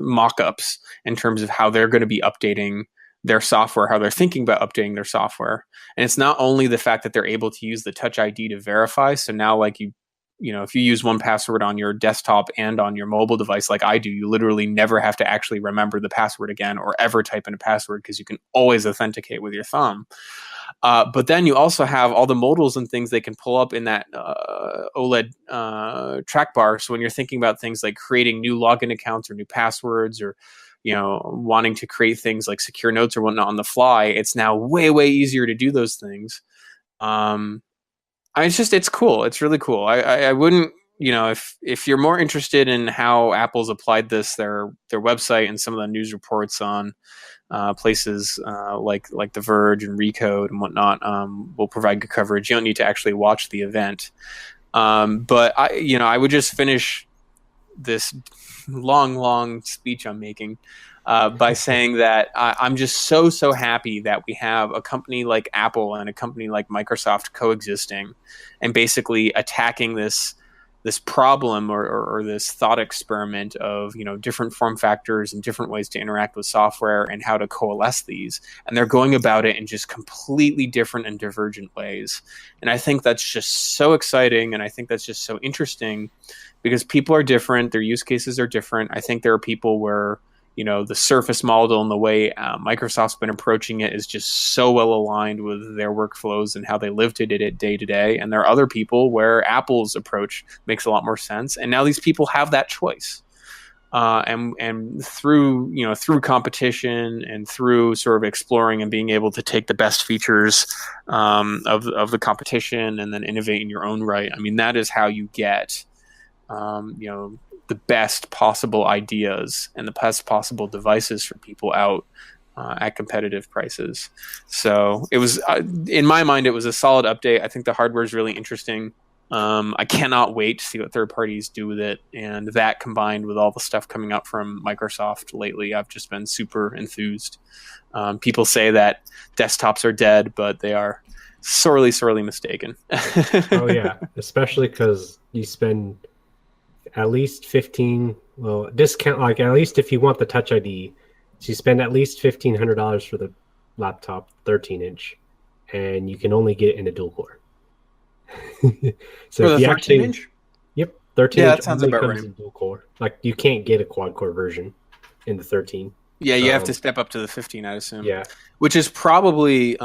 mock-ups in terms of how they're going to be updating their software, how they're thinking about updating their software. And it's not only the fact that they're able to use the Touch ID to verify. So now like if you use 1Password on your desktop and on your mobile device like I do, you literally never have to actually remember the password again or ever type in a password because you can always authenticate with your thumb. But then you also have all the modals and things they can pull up in that OLED track bar. So when you're thinking about things like creating new login accounts or new passwords or wanting to create things like secure notes or whatnot on the fly, it's now way, way easier to do those things. It's cool. It's really cool. I wouldn't, if you're more interested in how Apple's applied this, their website and some of the news reports on places like The Verge and Recode and whatnot will provide good coverage. You don't need to actually watch the event. But I would just finish this long speech I'm making by saying that I'm just so happy that we have a company like Apple and a company like Microsoft coexisting and basically attacking this problem or this thought experiment of different form factors and different ways to interact with software and how to coalesce these, and they're going about it in just completely different and divergent ways. And I think that's just so exciting, and I think that's just so interesting because people are different, their use cases are different. I think there are people where the Surface model and the way Microsoft's been approaching it is just so well aligned with their workflows and how they live to it day to day. And there are other people where Apple's approach makes a lot more sense. And now these people have that choice. And through competition and through sort of exploring and being able to take the best features of the competition and then innovate in your own right. I mean, that is how you get the best possible ideas and the best possible devices for people out at competitive prices. So it was, in my mind, it was a solid update. I think the hardware is really interesting. I cannot wait to see what third parties do with it. And that combined with all the stuff coming out from Microsoft lately, I've just been super enthused. People say that desktops are dead, but they are sorely, sorely mistaken. Oh, yeah. Especially because you spend at least 15, well, discount, like at least if you want the Touch ID, so you spend at least $1,500 for the laptop 13-inch, and you can only get it in a dual core. So for the 13-inch? Yep, 13-inch that sounds only about comes right. in dual core. Like you can't get a quad core version in the 13. Yeah, you have to step up to the 15, I assume. Yeah, which is probably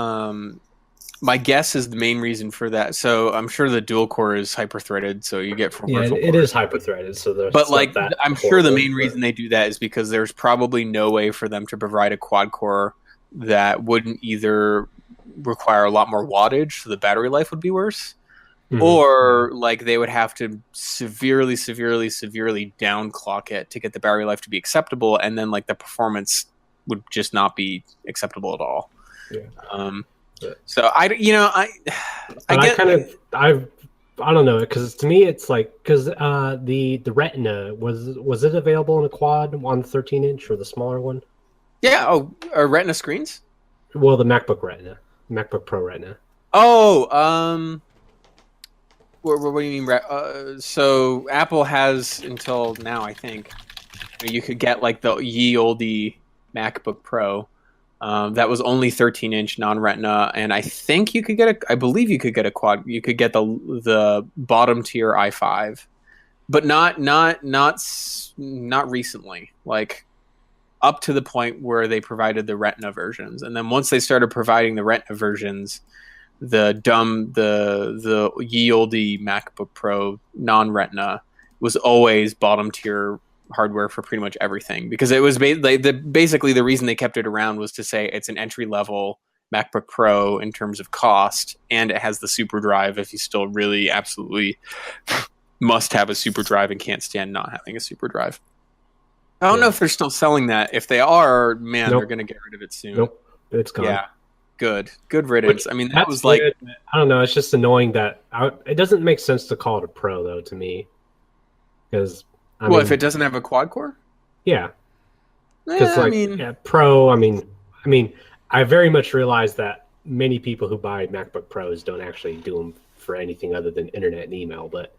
my guess is the main reason for that. So I'm sure the dual core is hyper-threaded, so you get from it is hyper-threaded. So there's but like I'm sure the main reason they do that is because there's probably no way for them to provide a quad core that wouldn't either require a lot more wattage, so the battery life would be worse, or like they would have to severely downclock it to get the battery life to be acceptable, and then like the performance would just not be acceptable at all. Yeah. So I don't know, because to me it's like, because the Retina was it available in a quad on the 13-inch or the smaller one? Yeah. Oh, Retina screens? Well, the MacBook Pro Retina. Oh, what do you mean? So Apple has until now, I think, you could get like the ye olde MacBook Pro. That was only 13-inch non-Retina, and I think you could get I believe you could get a quad. You could get the bottom tier i5, but not recently. Like up to the point where they provided the Retina versions, and then once they started providing the Retina versions, the ye olde MacBook Pro non-Retina was always bottom tier hardware for pretty much everything, because it was basically the reason they kept it around was to say it's an entry level MacBook Pro in terms of cost, and it has the super drive if you still really absolutely must have a super drive and can't stand not having a super drive. I don't know if they're still selling that. If they are, man, they're going to get rid of it soon. Nope, it's gone. Yeah, good riddance. I mean, that was like, I don't know, it's just annoying that it doesn't make sense to call it a Pro though to me, because if it doesn't have a quad core? Yeah. Because Pro, I mean, I very much realize that many people who buy MacBook Pros don't actually do them for anything other than internet and email, but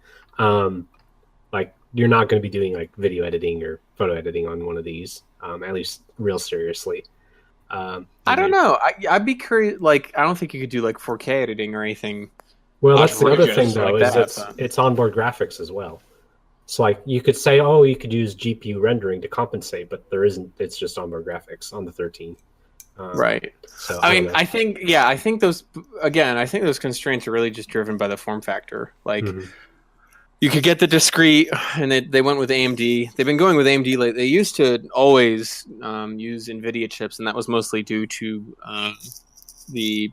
like you're not going to be doing like video editing or photo editing on one of these, at least real seriously. I don't know. I'd be curious. Like, I don't think you could do like 4K editing or anything. Well, that's the other thing though, is it's onboard graphics as well. So like you could say, oh, you could use GPU rendering to compensate, but there isn't. It's just onboard graphics on the 13. Right. So I think those constraints are really just driven by the form factor. Like you could get the discrete, and they went with AMD. They've been going with AMD lately. They used to always use NVIDIA chips, and that was mostly due to the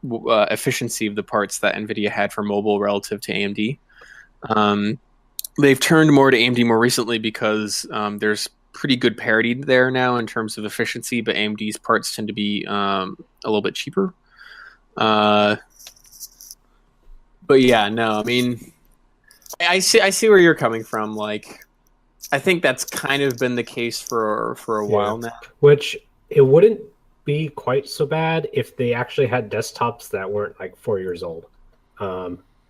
efficiency of the parts that NVIDIA had for mobile relative to AMD. They've turned more to AMD more recently because there's pretty good parity there now in terms of efficiency, but AMD's parts tend to be a little bit cheaper. But yeah, no, I mean, I see where you're coming from. Like, I think that's kind of been the case for a while now. Which it wouldn't be quite so bad if they actually had desktops that weren't like 4 years old.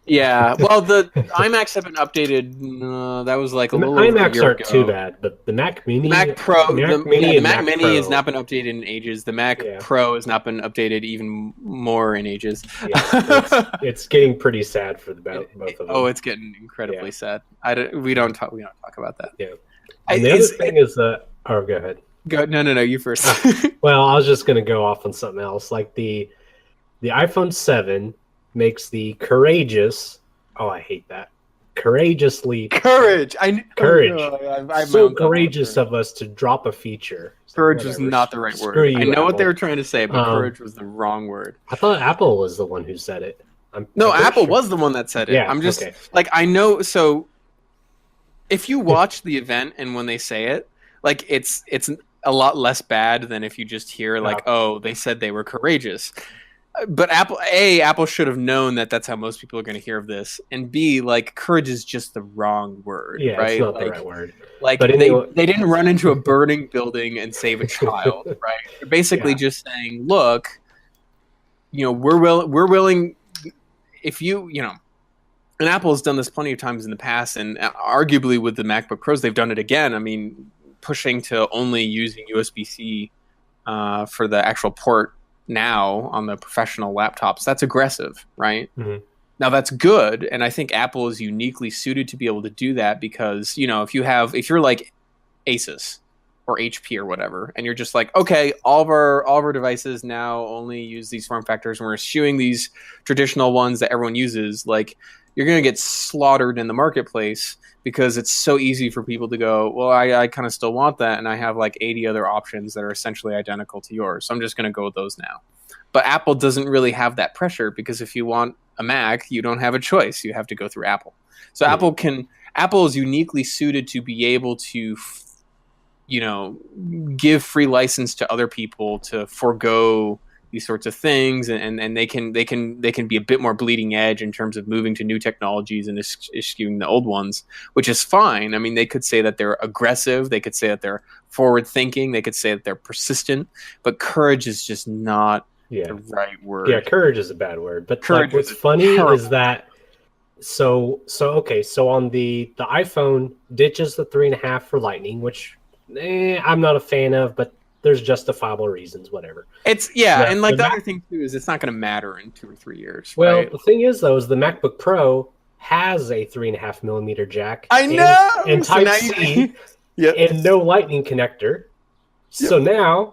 Yeah, well, the iMacs have been updated. That was like a little over iMacs a year aren't ago. too bad, but the Mac Mini, Mac Pro, the Mac Mini Pro has not been updated in ages. The Mac Pro has not been updated even more in ages. Yeah, it's getting pretty sad for both of them. Oh, it's getting incredibly sad. We don't talk about that. Yeah. And the other thing is that Oh, go ahead. Go. No. You first. Well, I was just going to go off on something else. Like the iPhone 7 makes the courageous. Oh, I hate that. Courageously. Courage. Courage. I So courageous of us to drop a feature. Courage was not the right word. You, I know Apple. what they were trying to say, but courage was the wrong word. I thought Apple was the one who said it. I'm Apple sure. was the one that said it. Yeah, I'm just okay. like, I know. So if you watch the event and when they say it, like it's a lot less bad than if you just hear like, oh, they said they were courageous. But Apple should have known that that's how most people are going to hear of this, and B, like, courage is just the wrong word. Yeah, right? It's not like, the right word. Like, but they didn't run into a burning building and save a child, right? They're basically just saying, look, we're willing. If and Apple has done this plenty of times in the past, and arguably with the MacBook Pros, they've done it again. I mean, pushing to only using USB-C for the actual port now on the professional laptops. That's aggressive, right? Mm-hmm. Now that's good, and I think Apple is uniquely suited to be able to do that because, if you're like Asus or HP or whatever, and you're just like, okay, all of our devices now only use these form factors, and we're eschewing these traditional ones that everyone uses, like, you're going to get slaughtered in the marketplace because it's so easy for people to go, well, I kind of still want that, and I have like 80 other options that are essentially identical to yours, so I'm just going to go with those now. But Apple doesn't really have that pressure because if you want a Mac, you don't have a choice. You have to go through Apple. So Apple is uniquely suited to be able to, give free license to other people to forego these sorts of things, and they can be a bit more bleeding edge in terms of moving to new technologies and eschewing the old ones, which is fine. I mean, they could say that they're aggressive, they could say that they're forward thinking, they could say that they're persistent, but courage is just not the right word. Yeah, courage is a bad word. But like, what's funny is that so on the iPhone ditches the 3.5 for Lightning, which I'm not a fan of, but there's justifiable reasons, whatever. And like the other thing too is it's not going to matter in 2 or 3 years. Well, right? The thing is though, is the MacBook Pro has a 3.5 millimeter jack. I know, and Type C, and no Lightning connector. Yep. So now,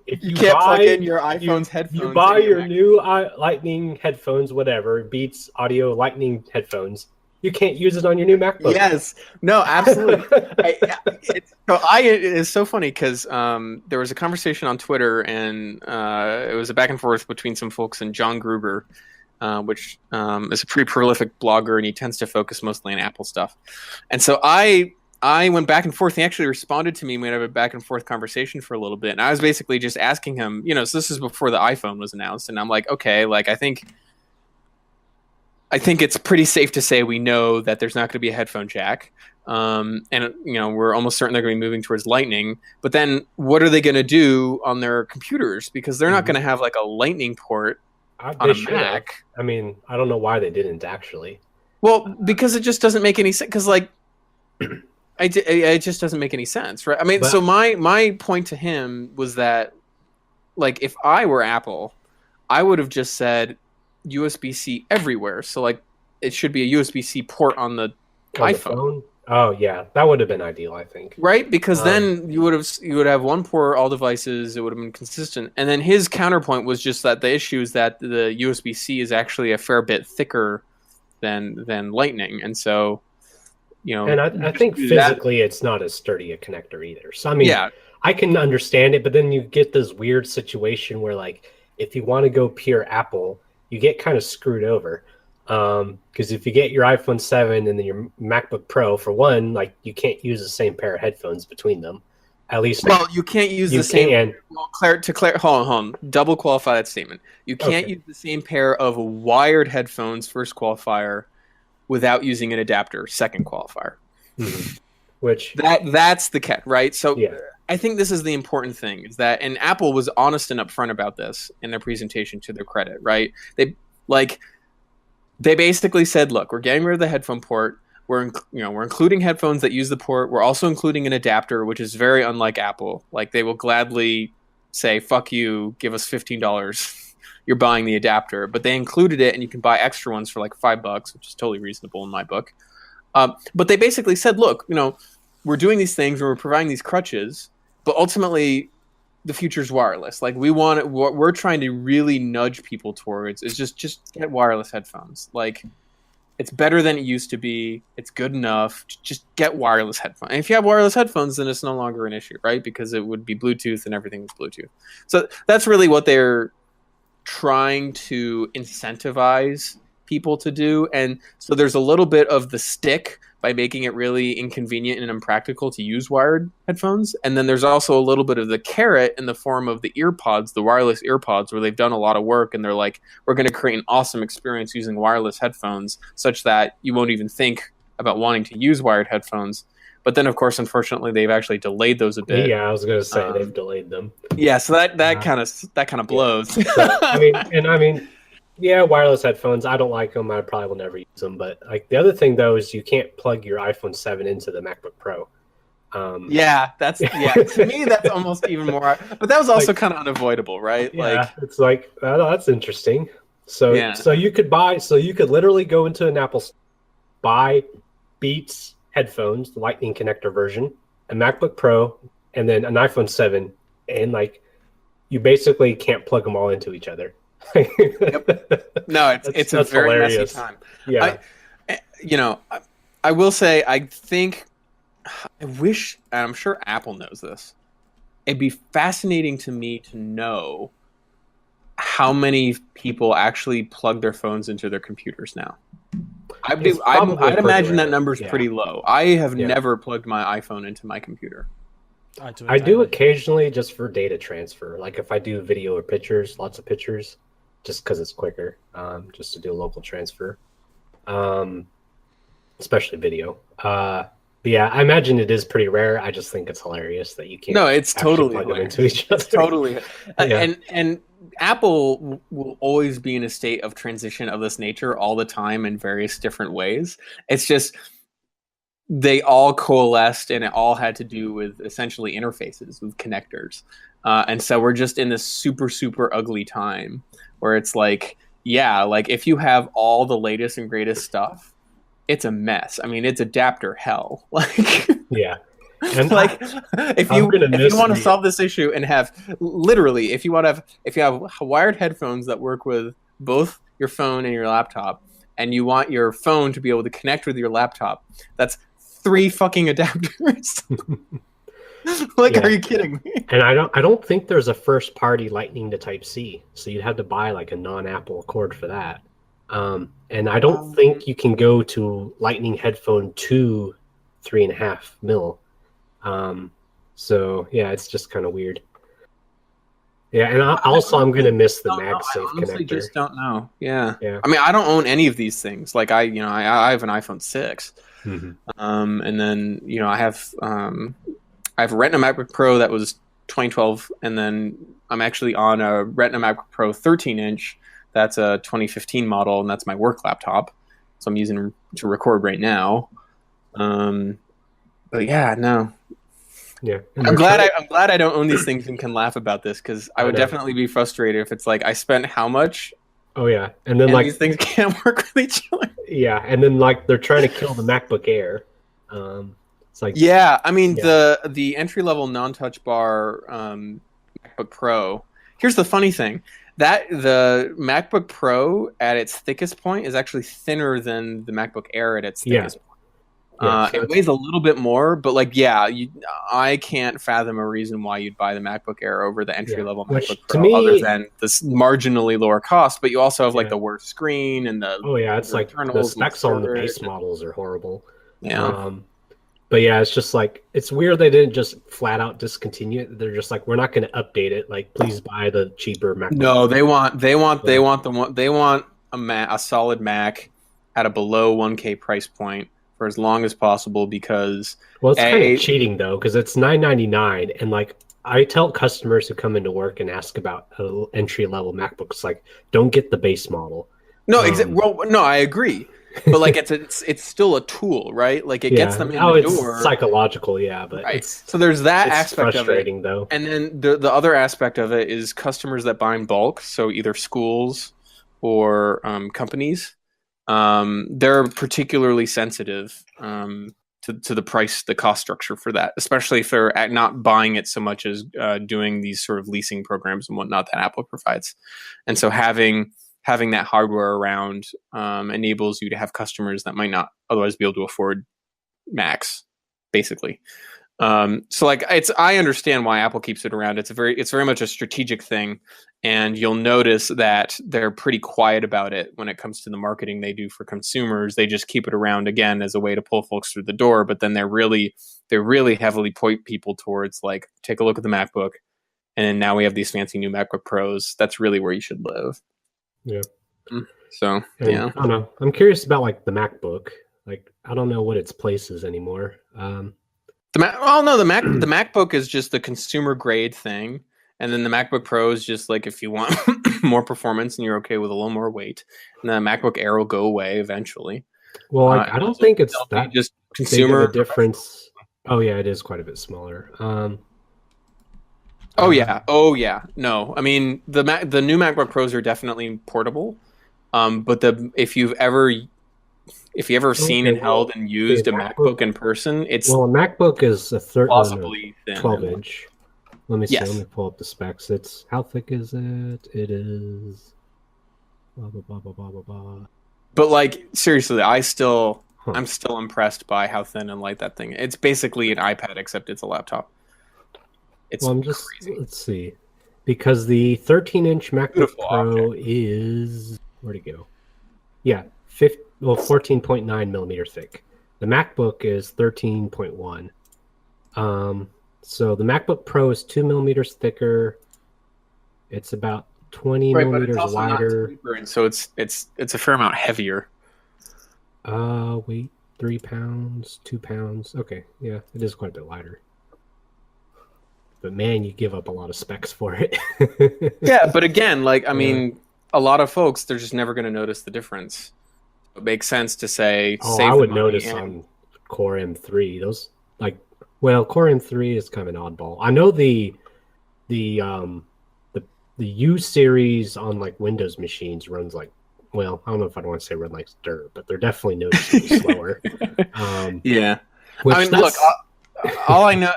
if you can't buy plug in your iPhone's headphones, you buy your new Lightning headphones, whatever, Beats Audio Lightning headphones. You can't use it on your new MacBook. Yes. No, absolutely. It's so funny because there was a conversation on Twitter, and it was a back and forth between some folks and John Gruber, which is a pretty prolific blogger, and he tends to focus mostly on Apple stuff. And so I went back and forth. He actually responded to me. We had a back and forth conversation for a little bit. And I was basically just asking him, so this is before the iPhone was announced. And I'm like, okay, like I think it's pretty safe to say we know that there's not going to be a headphone jack. And, we're almost certain they're going to be moving towards Lightning. But then what are they going to do on their computers? Because they're not going to have like a Lightning port on a Mac. I mean, I don't know why they didn't actually. Well, because it just doesn't make any sense. Because like, it just doesn't make any sense, right? I mean, so my point to him was that, like, if I were Apple, I would have just said USB-C everywhere. So, like, it should be a USB-C port on the iPhone. Oh yeah, that would have been ideal, I think. Right, because then you would have one port, all devices. It would have been consistent. And then his counterpoint was just that the issue is that the USB-C is actually a fair bit thicker than Lightning, and so. And I think physically it's not as sturdy a connector either. So, I mean, I can understand it, but then you get this weird situation where, like, if you want to go pure Apple, you get kind of screwed over. Because if you get your iPhone 7 and then your MacBook Pro, for one, like, you can't use the same pair of headphones between them. At least, well, you can't use the same. Well, hold on. Double qualify that statement. You can't use the same pair of wired headphones. First qualifier. Without using an adapter, second qualifier. Mm-hmm. Which that's the catch, right? So I think this is the important thing, is that, and Apple was honest and upfront about this in their presentation, to their credit, right? They basically said, look, we're getting rid of the headphone port. We're including headphones that use the port. We're also including an adapter, which is very unlike Apple. Like, they will gladly say, fuck you, give us $15. You're buying the adapter, but they included it, and you can buy extra ones for like $5, which is totally reasonable in my book. But they basically said, look, we're doing these things and we're providing these crutches, but ultimately the future's wireless. Like what we're trying to really nudge people towards is just get wireless headphones. Like it's better than it used to be. It's good enough. Just get wireless headphones. And if you have wireless headphones, then it's no longer an issue, right? Because it would be Bluetooth and everything was Bluetooth. So that's really what they're trying to incentivize people to do. And so there's a little bit of the stick by making it really inconvenient and impractical to use wired headphones. And then there's also a little bit of the carrot in the form of the earpods, the wireless earpods, where they've done a lot of work and they're like, we're going to create an awesome experience using wireless headphones such that you won't even think about wanting to use wired headphones. But then, of course, unfortunately, they've actually delayed those a bit. Yeah, I was going to say they've delayed them. Yeah, so that kind of blows. Yeah. So, I mean, yeah, wireless headphones. I don't like them. I probably will never use them. But like the other thing though is you can't plug your iPhone 7 into the MacBook Pro. To me that's almost even more. But that was also kind of unavoidable, right? Yeah, like it's like that's interesting. So you could literally go into an Apple store, buy Beats headphones, the Lightning connector version, a MacBook Pro, and then an iPhone 7, and like you basically can't plug them all into each other. Yep. No, it's a very hilarious. messy time. Yeah, I will say I wish, and I'm sure Apple knows this. It'd be fascinating to me to know how many people actually plug their phones into their computers now. I'd imagine that number's pretty low. I have never plugged my iPhone into my computer. I do occasionally just for data transfer. Like if I do video or pictures, lots of pictures, just because it's quicker, just to do a local transfer, especially video. But yeah, I imagine it is pretty rare. I just think it's hilarious that you can't. No, it's totally plug them into each other. It's totally, and Apple will always be in a state of transition of this nature all the time in various different ways. It's just they all coalesced, and it all had to do with essentially interfaces with connectors, and so we're just in this super super ugly time where it's like, yeah, like if you have all the latest and greatest stuff, it's a mess. I mean, it's adapter hell. Like, yeah. And like if you want to solve this issue and have literally, if you have wired headphones that work with both your phone and your laptop, and you want your phone to be able to connect with your laptop, that's 3 fucking adapters. Like, are you kidding me? And I don't think there's a first party Lightning to Type C, so you'd have to buy like a non-Apple cord for that. And I don't think you can go to Lightning headphone to 3.5 mil. So yeah, it's just kind of weird. Yeah, and I'm gonna miss the MagSafe connector. I just don't know. Yeah. Yeah. I mean, I don't own any of these things. Like I have an iPhone 6, mm-hmm. And then I have Retina MacBook Pro that was 2012, and then I'm actually on a Retina MacBook Pro 13-inch. That's a 2015 model, and that's my work laptop. So I'm using to record right now. But yeah, no. Yeah, I'm glad I don't own these things and can laugh about this, because I would definitely be frustrated if it's like I spent how much. Oh yeah, and then like these things can't work with each other. Yeah, and then like they're trying to kill the MacBook Air. It's like I mean the entry level non-touch bar MacBook Pro. Here's the funny thing. That the MacBook Pro at its thickest point is actually thinner than the MacBook Air at its thickest point. So it weighs a little bit more, but like, I can't fathom a reason why you'd buy the MacBook Air over the entry-level MacBook Pro, other than this marginally lower cost. But you also have like the worse screen and the it's like the specs on the base models are horrible. Yeah. But yeah, it's just like, it's weird they didn't just flat out discontinue it. They're just like, we're not going to update it. Like, please buy the cheaper MacBook. No, they want a solid Mac at a below 1K price point for as long as possible, because it's kind of cheating though, because it's $999, and like I tell customers who come into work and ask about an entry level MacBook, it's like, don't get the base model. No, I agree. But like it's still a tool, right? Like it gets them in the door. It's psychological, but right. So there's that aspect of it. Frustrating though. And then the other aspect of it is customers that buy in bulk, so either schools or companies. They're particularly sensitive to the price, the cost structure for that, especially if they're not buying it so much as doing these sort of leasing programs and whatnot that Apple provides. And so having that hardware around enables you to have customers that might not otherwise be able to afford Macs, basically. So like I understand why Apple keeps it around. It's very much a strategic thing, and you'll notice that they're pretty quiet about it when it comes to the marketing they do for consumers. They just keep it around again as a way to pull folks through the door, but then they're really heavily point people towards like, take a look at the MacBook, and now we have these fancy new MacBook Pros. That's really where you should live. Yeah. So I don't know. I'm curious about like the MacBook. Like I don't know what its place is anymore. The MacBook is just the consumer grade thing, and then the MacBook Pro is just like if you want more performance and you're okay with a little more weight, and the MacBook Air will go away eventually. Well, I don't think it's that just consumer big of a difference. Oh yeah, it is quite a bit smaller. Oh yeah. No, I mean the new MacBook Pros are definitely portable, but if you've ever seen and held and used a MacBook in person, it's a MacBook is a plausibly thin. 12-inch. Let me see. Yes. Let me pull up the specs. It's how thick is it? It is blah blah blah blah blah blah blah. But like seriously, I'm still impressed by how thin and light that thing is. It's basically an iPad except it's a laptop. It's crazy. Let's see, because the 13-inch MacBook Pro is where'd it go? Yeah, 14.9 millimeter thick. The MacBook is 13.1. So the MacBook Pro is 2 millimeters thicker. It's about 20 millimeters wider. Deeper, and so it's a fair amount heavier. Weight 3 pounds, 2 pounds. Okay, yeah, it is quite a bit lighter. But man, you give up a lot of specs for it. Yeah, but again, like I mean, a lot of folks, they're just never going to notice the difference. It makes sense to say. I would notice on Core M3. Those Core M3 is kind of an oddball. I know the U series on like Windows machines runs like, well, I don't know if I'd want to say run like dirt, but they're definitely noticeably slower. Yeah, I mean, look, all I know.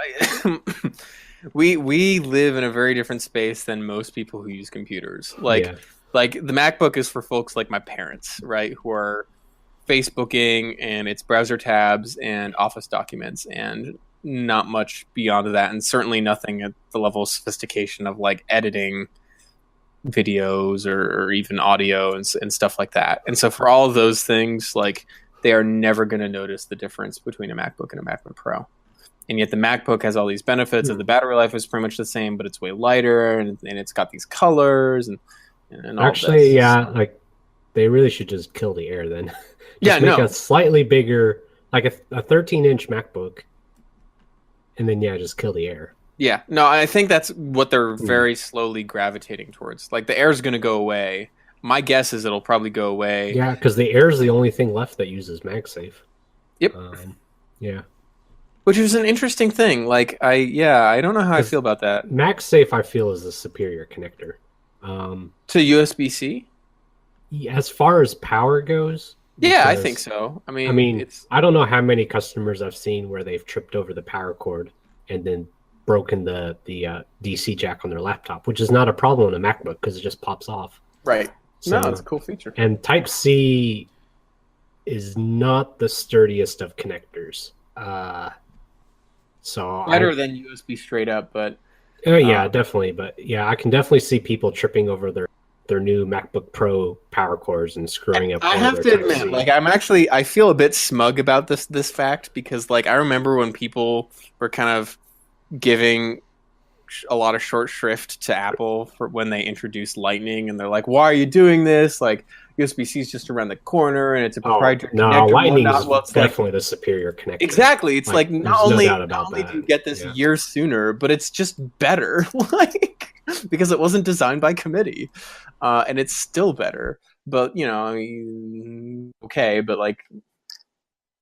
We live in a very different space than most people who use computers. Like the MacBook is for folks like my parents, right, who are Facebooking and it's browser tabs and Office documents and not much beyond that, and certainly nothing at the level of sophistication of like editing videos or even audio and stuff like that. And so for all of those things, like they are never going to notice the difference between a MacBook and a MacBook Pro. And yet the MacBook has all these benefits of the battery life is pretty much the same, but it's way lighter and it's got these colors and all actually, this. yeah, like they really should just kill the Air then. Make a slightly bigger, like a 13-inch MacBook, and then just kill the Air. Yeah, no, I think that's what they're very slowly gravitating towards. Like the Air is going to go away. My guess is it'll probably go away. Yeah, because the Air is the only thing left that uses MagSafe. Yep. Yeah. Which is an interesting thing. Like, I don't know how I feel about that. MagSafe, I feel, is a superior connector. To USB-C? As far as power goes? Yeah, I think so. I mean, I don't know how many customers I've seen where they've tripped over the power cord and then broken the DC jack on their laptop, which is not a problem on a MacBook because it just pops off. Right. So, no, it's a cool feature. And Type-C is not the sturdiest of connectors. So better than USB straight up, but definitely. But yeah, I can definitely see people tripping over their new MacBook Pro power cords and screwing up. I have to admit, like I feel a bit smug about this fact because like I remember when people were kind of giving a lot of short shrift to Apple for when they introduced Lightning, and they're like, "Why are you doing this? Like USB-C is just around the corner, and it's a proprietary connector." Lightning is definitely the superior connector. Exactly. It's like not only do you get this years sooner, but it's just better, like because it wasn't designed by committee, and it's still better. But okay, but like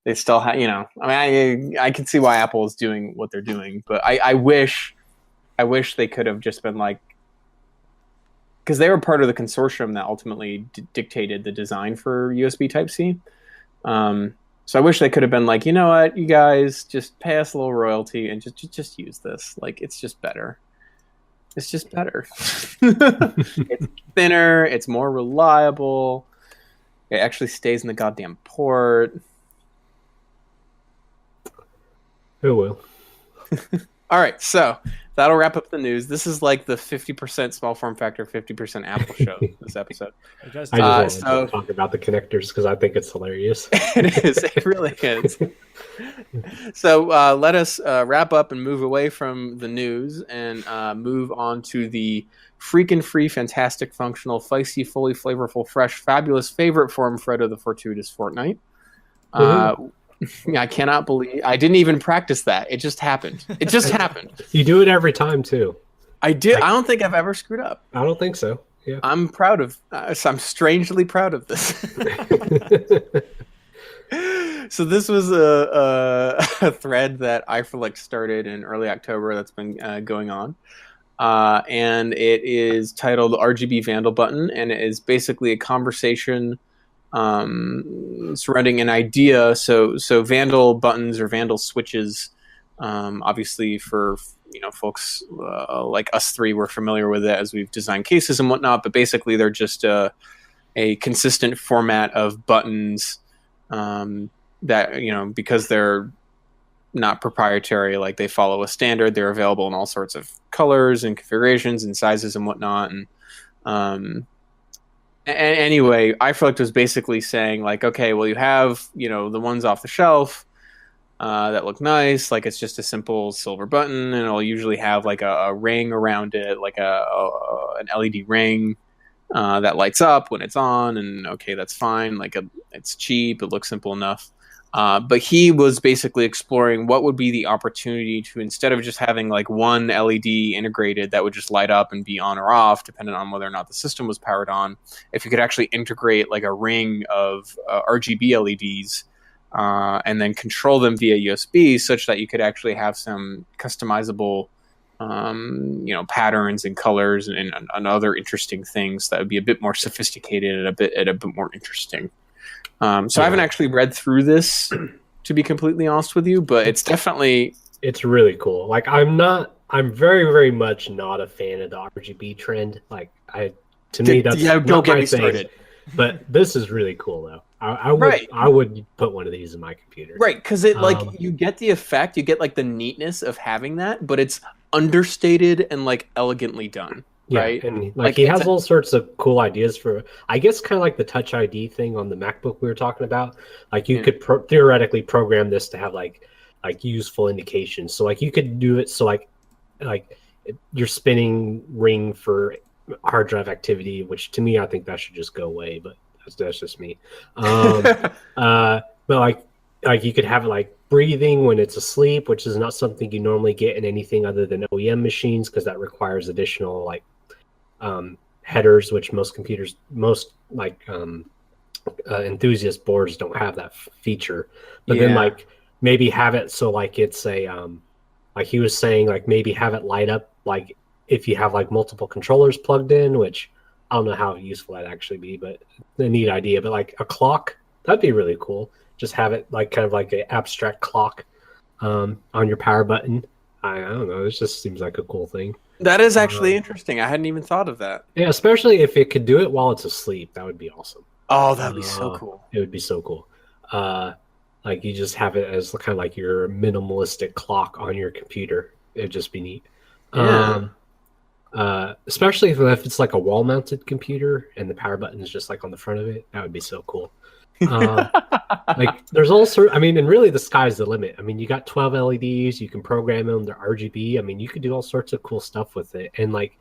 they still have, I can see why Apple is doing what they're doing, but I wish they could have just been like, because they were part of the consortium that ultimately dictated the design for USB Type-C. So I wish they could have been like, you know what, you guys just pay us a little royalty and just use this. Like, it's just better. It's just better. It's thinner. It's more reliable. It actually stays in the goddamn port. Who will? All right, so that'll wrap up the news. This is like the 50% small form factor, 50% Apple show this episode. You guys I just want to talk about the connectors because I think it's hilarious. It is. It really is. So let us wrap up and move away from the news and move on to the freaking free, fantastic, functional, feisty, fully flavorful, fresh, fabulous favorite form Fred of the Fortuitous Fortnight. I cannot believe I didn't even practice that. It just happened. It just happened. You do it every time too. I did. I don't think I've ever screwed up. I don't think so. Yeah. I'm proud of. I'm strangely proud of this. So this was a thread that iForLick started in early October. That's been going on, and it is titled "RGB Vandal Button," and it is basically a conversation surrounding an idea. So Vandal buttons or Vandal switches, obviously for folks like us three, we're familiar with it as we've designed cases and whatnot. But basically, they're just a consistent format of buttons that because they're not proprietary, like they follow a standard. They're available in all sorts of colors and configurations and sizes and whatnot. And anyway, iForlick was basically saying like, okay, well, you have the ones off the shelf that look nice, like it's just a simple silver button, and it'll usually have like a ring around it, like an LED ring that lights up when it's on, and okay, that's fine. Like it's cheap, it looks simple enough. But he was basically exploring what would be the opportunity to, instead of just having like one LED integrated that would just light up and be on or off, depending on whether or not the system was powered on, if you could actually integrate like a ring of RGB LEDs and then control them via USB, such that you could actually have some customizable patterns and colors and other interesting things that would be a bit more sophisticated and a bit more interesting. I haven't actually read through this, to be completely honest with you, but it's really cool. Like I'm very, very much not a fan of the RGB trend. Like that's don't get me started. But this is really cool though. I would put one of these in my computer. Right, because it you get the effect, you get like the neatness of having that, but it's understated and like elegantly done. Yeah, right, and like he has all sorts of cool ideas for, I guess, kind of like the Touch ID thing on the MacBook we were talking about. Like you could theoretically program this to have like useful indications. So like you could do it so like you're spinning ring for hard drive activity, which to me I think that should just go away. But that's just me. But like you could have it like breathing when it's asleep, which is not something you normally get in anything other than OEM machines, because that requires additional headers, which most enthusiast boards don't have that feature. But then like maybe have it so like it's a like he was saying, like maybe have it light up like if you have like multiple controllers plugged in, which I don't know how useful that'd actually be, but a neat idea. But like a clock, that'd be really cool. Just have it like kind of like an abstract clock on your power button. I don't know. This just seems like a cool thing. That is actually interesting. I hadn't even thought of that. Yeah, especially if it could do it while it's asleep. That would be awesome. Oh, that'd be so cool. It would be so cool. Like you just have it as kind of like your minimalistic clock on your computer. It'd just be neat. Yeah. Especially if it's like a wall-mounted computer and the power button is just like on the front of it. That would be so cool. Like there's all sorts. I mean, and really the sky's the limit. I mean, you got 12 LEDs. You can program them. They're RGB. I mean, you could do all sorts of cool stuff with it. And like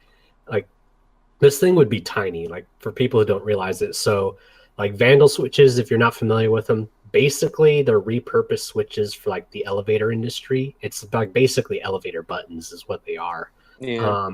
this thing would be tiny. Like for people who don't realize it. So like Vandal switches, if you're not familiar with them, basically they're repurposed switches for like the elevator industry. It's like basically elevator buttons is what they are. Yeah.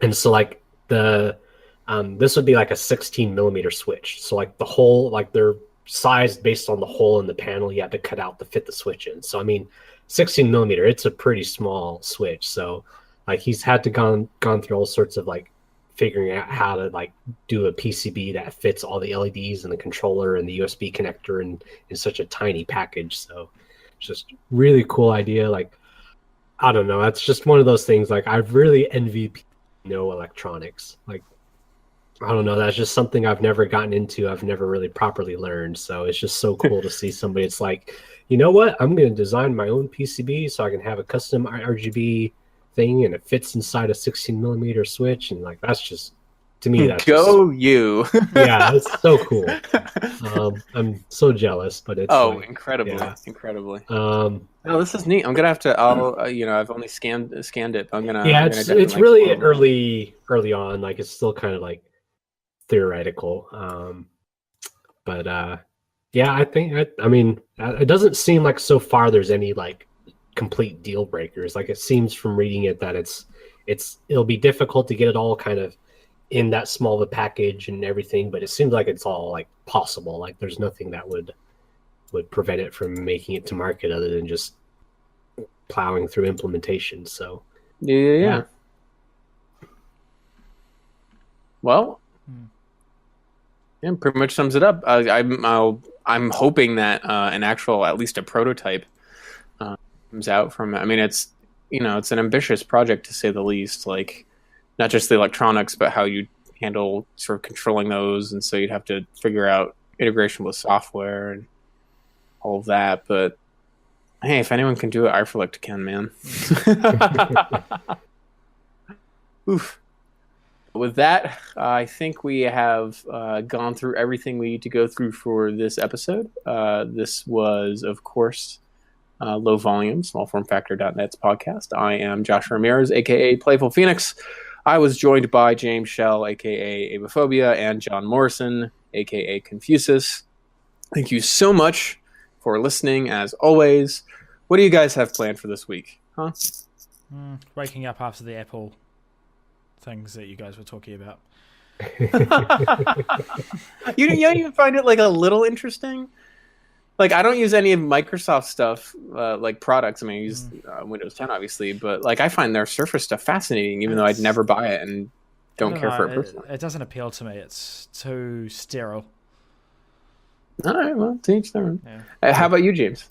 And so like this would be like a 16 millimeter switch. So like the hole, like they're sized based on the hole in the panel you have to cut out to fit the switch in. So I mean, 16 millimeter, it's a pretty small switch. So like he's had to gone through all sorts of like figuring out how to like do a PCB that fits all the LEDs and the controller and the USB connector in such a tiny package. So it's just really cool idea. Like, I don't know. That's just one of those things. Like, I really envy people who know electronics. Like, I don't know. That's just something I've never gotten into. I've never really properly learned. So it's just so cool to see somebody. It's like, you know what? I'm going to design my own PCB so I can have a custom RGB thing, and it fits inside a 16 millimeter switch. And like, that's just, to me, that's go just, you. Yeah, it's so cool. I'm so jealous, but it's incredibly. Oh, this is neat. I'm gonna have to. I've only scanned it. I'm gonna. Yeah, it's really early on. Like, it's still kind of like theoretical. Yeah, I mean, it doesn't seem like so far there's any like complete deal breakers. Like, it seems from reading it that it'll be difficult to get it all kind of in that small of a package and everything, but it seems like it's all like possible. Like, there's nothing that would prevent it from making it to market other than just plowing through implementation. So yeah. Well, yeah, pretty much sums it up. I'm hoping that an actual, at least a prototype, comes out from it. I mean, it's an ambitious project to say the least. Like, not just the electronics, but how you handle sort of controlling those, and so you'd have to figure out integration with software and all of that. But hey, if anyone can do it, Eifelect can, man. Oof. With that, I think we have gone through everything we need to go through for this episode. This was, of course, Low Volume, smallformfactor.net's podcast. I am Josh Ramirez, a.k.a. PlayfulPhoenix. I was joined by James Schell, a.k.a. Aibohphobia, and John Morrison, a.k.a. Confusis. Thank you so much for listening, as always. What do you guys have planned for this week? Huh? Waking up after the Apple things that you guys were talking about. You don't even find it like a little interesting? Like, I don't use any of Microsoft stuff, like products. I mean, I use Windows 10, obviously, but like, I find their Surface stuff fascinating, even though I'd never buy it and don't care for it personally. It doesn't appeal to me. It's too sterile. All right, well, to each their own. Yeah. How about you, James?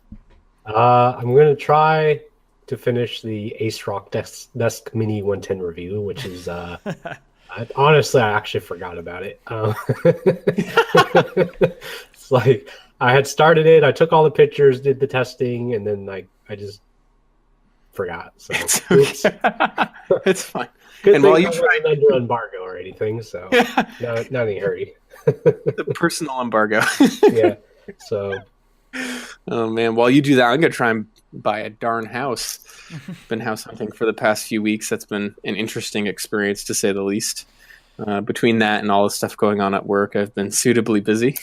I'm going to try to finish the Ace Rock Desk Mini 110 review, which is honestly, I actually forgot about it. It's like, I had started it, I took all the pictures, did the testing, and then like I just forgot. So it's fine. Good and while you try under embargo or anything, so not any hurry. The personal embargo. Yeah. So. Oh man, while you do that, I'm gonna try and buy a darn house. Been house hunting for the past few weeks. That's been an interesting experience, to say the least. Between that and all the stuff going on at work, I've been suitably busy.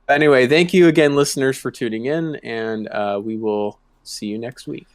Anyway, thank you again, listeners, for tuning in, and we will see you next week.